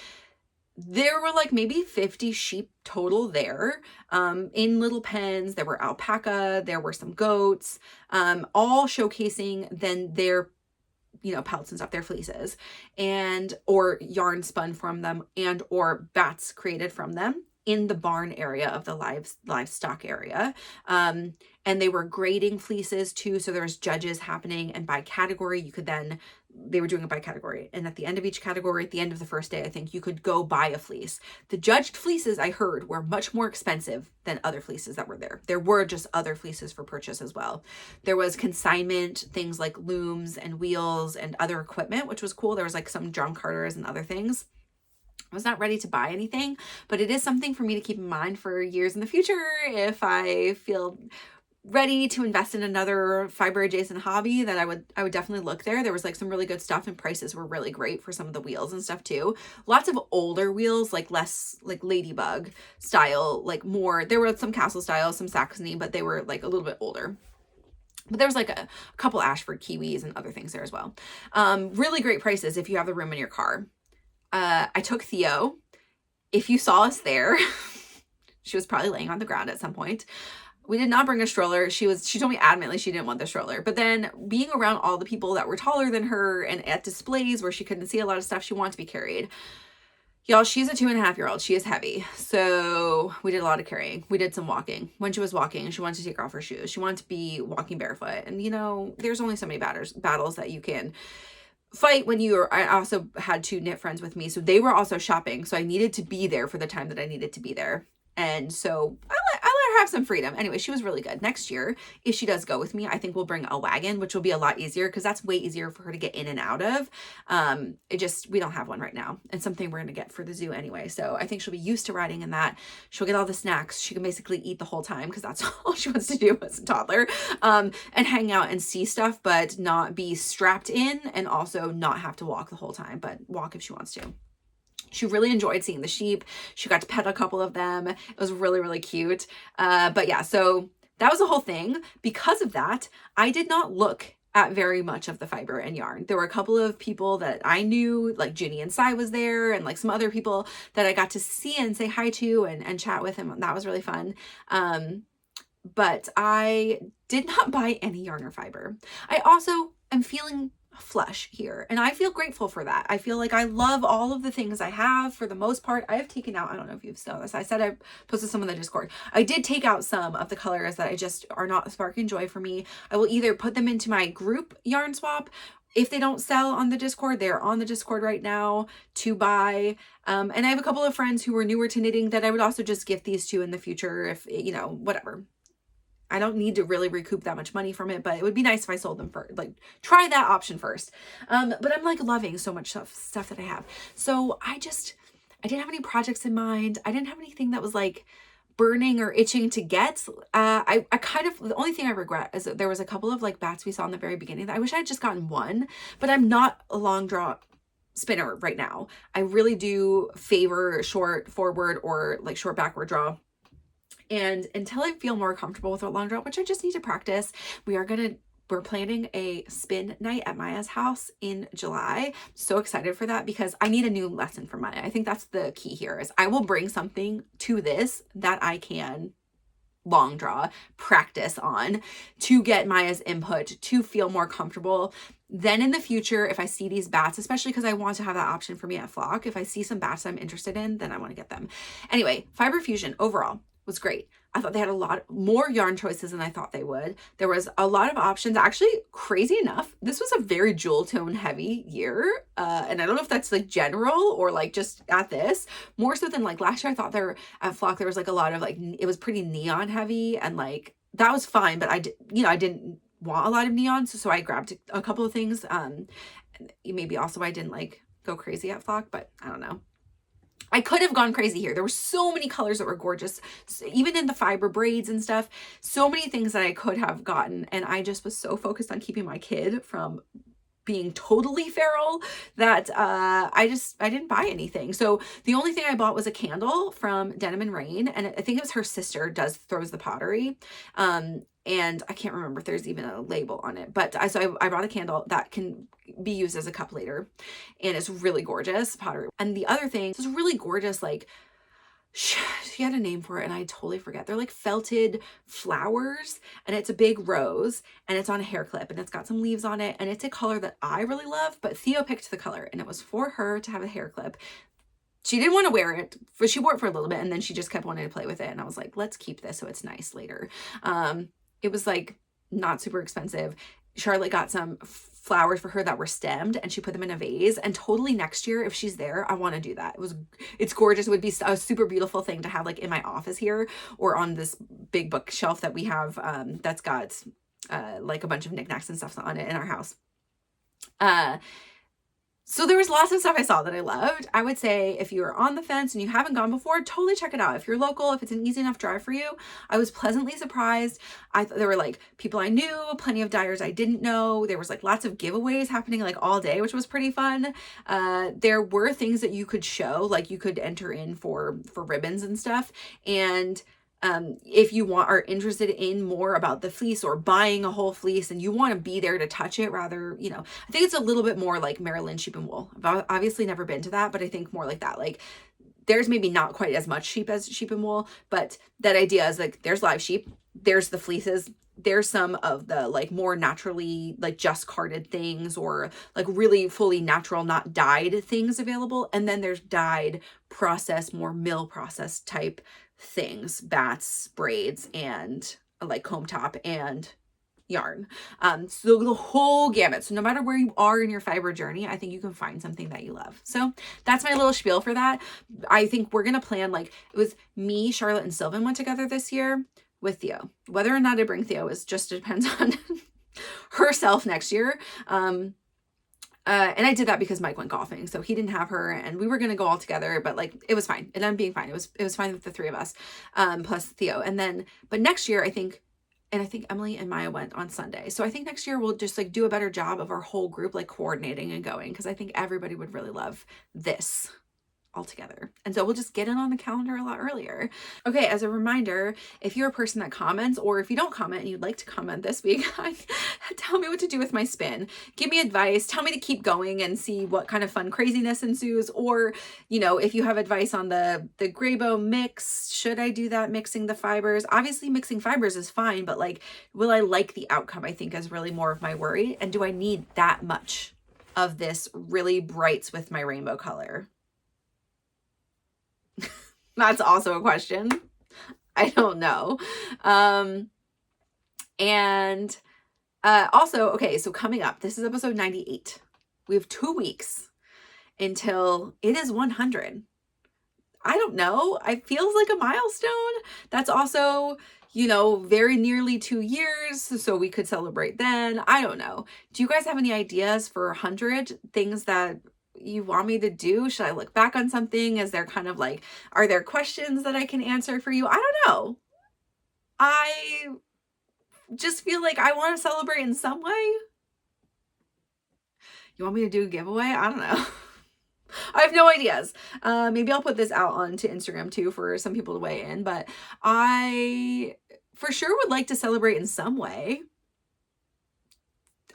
There were like maybe 50 sheep total there, in little pens. There were alpaca, there were some goats, all showcasing then their, pelts and stuff, their fleeces, and or yarn spun from them, and or bats created from them in the barn area of the livestock area. And they were grading fleeces too. So there's judges happening, and by category, they were doing it by category. And at the end of each category, at the end of the first day, I think you could go buy a fleece. The judged fleeces, I heard, were much more expensive than other fleeces that were there. There were just other fleeces for purchase as well. There was consignment, things like looms and wheels and other equipment, which was cool. There was like some drum carters and other things. I was not ready to buy anything, but it is something for me to keep in mind for years in the future if I feel ready to invest in another fiber adjacent hobby. That I would definitely look there. There was like some really good stuff, and prices were really great for some of the wheels and stuff too. Lots of older wheels, like less like ladybug style, like more, there were some castle style, some Saxony, but they were like a little bit older. But there was like a couple Ashford Kiwis and other things there as well. Really great prices if you have the room in your car. I took Theo. If you saw us there, she was probably laying on the ground at some point. We did not bring a stroller. She told me adamantly she didn't want the stroller. But then being around all the people that were taller than her and at displays where she couldn't see a lot of stuff, she wanted to be carried. Y'all, she's a 2.5-year-old. She is heavy. So we did a lot of carrying. We did some walking. When she was walking, she wanted to take off her shoes. She wanted to be walking barefoot. And there's only so many battles that you can fight when I also had 2 knit friends with me. So they were also shopping. So I needed to be there for the time that I needed to be there. And so I let her have some freedom. Anyway, she was really good. Next year, if she does go with me, I think we'll bring a wagon, which will be a lot easier because that's way easier for her to get in and out of. We don't have one right now, and something we're going to get for the zoo anyway. So I think she'll be used to riding in that. She'll get all the snacks. She can basically eat the whole time because that's all she wants to do as a toddler, and hang out and see stuff, but not be strapped in, and also not have to walk the whole time, but walk if she wants to. She really enjoyed seeing the sheep. She got to pet a couple of them. It was really, really cute. But yeah, so that was the whole thing. Because of that, I did not look at very much of the fiber and yarn. There were a couple of people that I knew, like Ginny and Sai was there, and like some other people that I got to see and say hi to and chat with, and that was really fun. But I did not buy any yarn or fiber. I also am feeling flush here, and I feel grateful for that. I feel like I love all of the things I have for the most part. I have taken out, I don't know if you've seen this, I said I posted some in the Discord. I did take out some of the colors that I just are not sparking joy for me. I will either put them into my group yarn swap. If they don't sell on the Discord, they're on the Discord right now to buy. And I have a couple of friends who are newer to knitting that I would also just gift these to in the future if, whatever. I don't need to really recoup that much money from it, but it would be nice if I sold them first. Like, try that option first. But I'm like loving so much stuff that I have. So I didn't have any projects in mind. I didn't have anything that was like burning or itching to get. I kind of, the only thing I regret is that there was a couple of like bats we saw in the very beginning that I wish I had just gotten one, but I'm not a long draw spinner right now. I really do favor short forward or like short backward draw. And until I feel more comfortable with a long draw, which I just need to practice, we're planning a spin night at Maya's house in July. So excited for that because I need a new lesson for Maya. I think that's the key here is I will bring something to this that I can long draw practice on to get Maya's input to feel more comfortable. Then in the future, if I see these bats, especially because I want to have that option for me at Flock, if I see some bats I'm interested in, then I want to get them. Anyway, Fiber Fusion overall was great. I thought they had a lot more yarn choices than I thought they would. There was a lot of options. Actually, crazy enough, this was a very jewel tone heavy year. And I don't know if that's like general or like just at this, more so than like last year. I thought at Flock, there was like a lot of like, it was pretty neon heavy, and like, that was fine, but I didn't want a lot of neon. So I grabbed a couple of things. Maybe also I didn't like go crazy at Flock, but I don't know. I could have gone crazy here. There were so many colors that were gorgeous, even in the fiber braids and stuff. So many things that I could have gotten. And I just was so focused on keeping my kid from being totally feral that I didn't buy anything. So the only thing I bought was a candle from Denim and Rain, and I think it was her sister throws the pottery. And I can't remember if there's even a label on it, but I bought a candle that can be used as a cup later, and it's really gorgeous pottery. And the other thing is really gorgeous, like, she had a name for it and I totally forget. They're like felted flowers, and it's a big rose, and it's on a hair clip, and it's got some leaves on it, and it's a color that I really love, but Theo picked the color, and it was for her to have a hair clip. She didn't want to wear it, but she wore it for a little bit, and then she just kept wanting to play with it, and I was like, let's keep this so it's nice later. It was like not super expensive. Charlotte got some flowers for her that were stemmed, and she put them in a vase, and totally next year, if she's there, I want to do that. It's gorgeous. It would be a super beautiful thing to have like in my office here, or on this big bookshelf that we have, that's got like a bunch of knickknacks and stuff on it in our house. So there was lots of stuff I saw that I loved. I would say if you're on the fence and you haven't gone before, totally check it out. If you're local, if it's an easy enough drive for you, I was pleasantly surprised. There were like people I knew, plenty of dyers I didn't know. There was like lots of giveaways happening like all day, which was pretty fun. There were things that you could show, like you could enter in for ribbons and stuff. And if you are interested in more about the fleece or buying a whole fleece and you want to be there to touch it rather, I think it's a little bit more like Maryland sheep and wool. I've obviously never been to that, but I think more like that. Like there's maybe not quite as much sheep as sheep and wool, but that idea is like there's live sheep, there's the fleeces, there's some of the like more naturally like just carded things or like really fully natural, not dyed things available. And then there's dyed, processed, more mill process type things, bats, braids, and like comb top and yarn. So the whole gamut. So no matter where you are in your fiber journey, I think you can find something that you love. So that's my little spiel for that. I think we're going to plan, like it was me, Charlotte, and Sylvan went together this year with Theo. Whether or not I bring Theo is just depends on herself next year. And I did that because Mike went golfing, so he didn't have her, and we were going to go all together, but like, it was fine. And I'm being fine. It was fine with the three of us, plus Theo. And then, but next year, I think Emily and Maya went on Sunday. So I think next year we'll just like do a better job of our whole group, like coordinating and going. Cause I think everybody would really love this all together. And so we'll just get it on the calendar a lot earlier. Okay, as a reminder, if you're a person that comments, or if you don't comment and you'd like to comment this week, tell me what to do with my spin. Give me advice. Tell me to keep going and see what kind of fun craziness ensues. Or, if you have advice on the Graybow mix, should I do that mixing the fibers? Obviously mixing fibers is fine, but like, will I like the outcome? I think is really more of my worry. And do I need that much of this really brights with my rainbow color? That's also a question. I don't know. Also, okay, so coming up, this is episode 98. We have 2 weeks until it is 100. I don't know. It feels like a milestone. That's also, very nearly 2 years. So we could celebrate then. I don't know. Do you guys have any ideas for 100 things that you want me to do? Should I look back on something? Is there kind of like, are there questions that I can answer for you? I don't know. I just feel like I want to celebrate in some way. You want me to do a giveaway? I don't know. I have no ideas. Maybe I'll put this out onto Instagram too for some people to weigh in, but I for sure would like to celebrate in some way.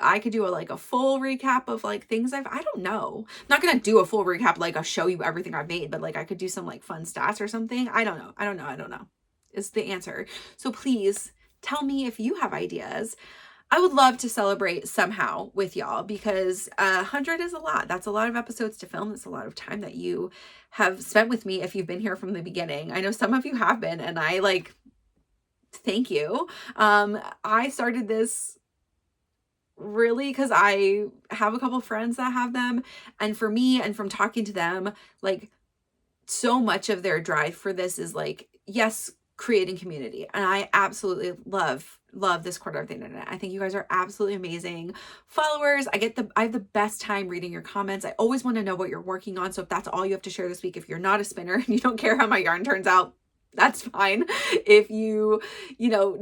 I could do a full recap of like things I don't know. I'm not going to do a full recap, like I'll show you everything I've made, but like I could do some like fun stats or something. I don't know is the answer. So please tell me if you have ideas. I would love to celebrate somehow with y'all, because 100 is a lot. That's a lot of episodes to film. It's a lot of time that you have spent with me if you've been here from the beginning. I know some of you have been, and I thank you. I started this really because I have a couple friends that have them, and for me, and from talking to them, like so much of their drive for this is like, yes, creating community. And I absolutely love this quarter of the internet. I think you guys are absolutely amazing followers. I have the best time reading your comments. I always want to know what you're working on. So if that's all you have to share this week, if you're not a spinner and you don't care how my yarn turns out, That's fine. If you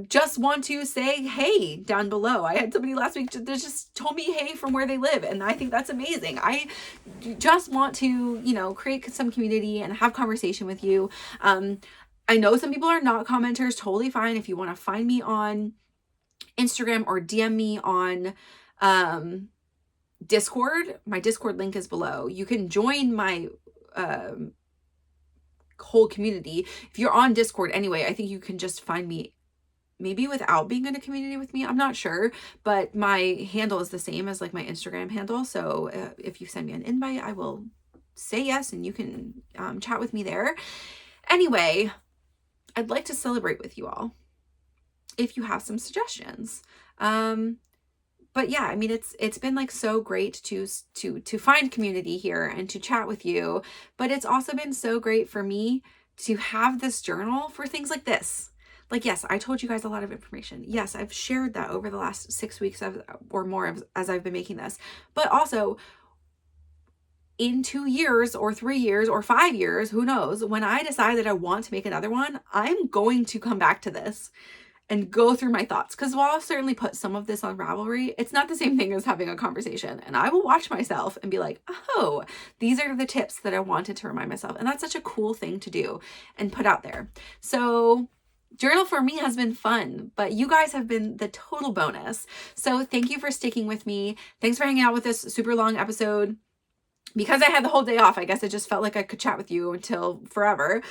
just want to say hey down below. I had somebody last week that just told me hey from where they live, and I think that's amazing. I just want to, create some community and have conversation with you. I know some people are not commenters, totally fine. If you want to find me on Instagram or DM me on Discord, my Discord link is below. You can join my whole community. If you're on Discord anyway, I think you can just find me maybe without being in a community with me. I'm not sure, but my handle is the same as like my Instagram handle. So if you send me an invite, I will say yes, and you can chat with me there. Anyway, I'd like to celebrate with you all if you have some suggestions. But yeah, I mean, it's been like so great to find community here and to chat with you, but it's also been so great for me to have this journal for things like this. Like, yes, I told you guys a lot of information. Yes, I've shared that over the last 6 weeks or more as I've been making this, but also in 2 years or 3 years or 5 years, who knows, when I decide that I want to make another one, I'm going to come back to this and go through my thoughts. Because while I'll certainly put some of this on Ravelry, it's not the same thing as having a conversation. And I will watch myself and be like, oh, these are the tips that I wanted to remind myself. And that's such a cool thing to do and put out there. So journal for me has been fun, but you guys have been the total bonus. So thank you for sticking with me. Thanks for hanging out with this super long episode. Because I had the whole day off, I guess it just felt like I could chat with you until forever.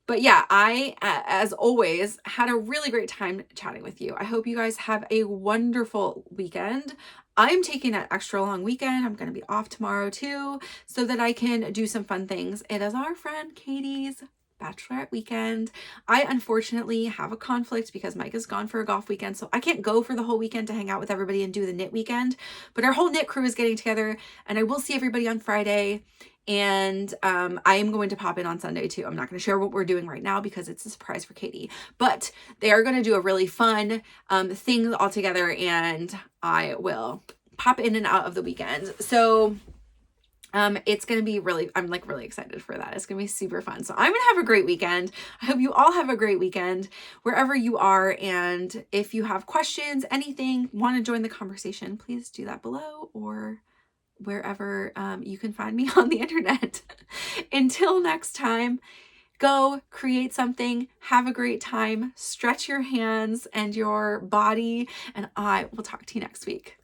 But yeah, I, as always, had a really great time chatting with you. I hope you guys have a wonderful weekend. I'm taking an extra long weekend. I'm going to be off tomorrow too, so that I can do some fun things. It is our friend Katie's bachelorette weekend. I unfortunately have a conflict because Mike is gone for a golf weekend, so I can't go for the whole weekend to hang out with everybody and do the knit weekend. But our whole knit crew is getting together, and I will see everybody on Friday. And I am going to pop in on Sunday too. I'm not going to share what we're doing right now because it's a surprise for Katie, but they are going to do a really fun thing all together, and I will pop in and out of the weekend. So it's going to be I'm like really excited for that. It's going to be super fun. So I'm going to have a great weekend. I hope you all have a great weekend wherever you are. And if you have questions, anything, want to join the conversation, please do that below or wherever you can find me on the internet. Until next time, go create something, have a great time, stretch your hands and your body, and I will talk to you next week.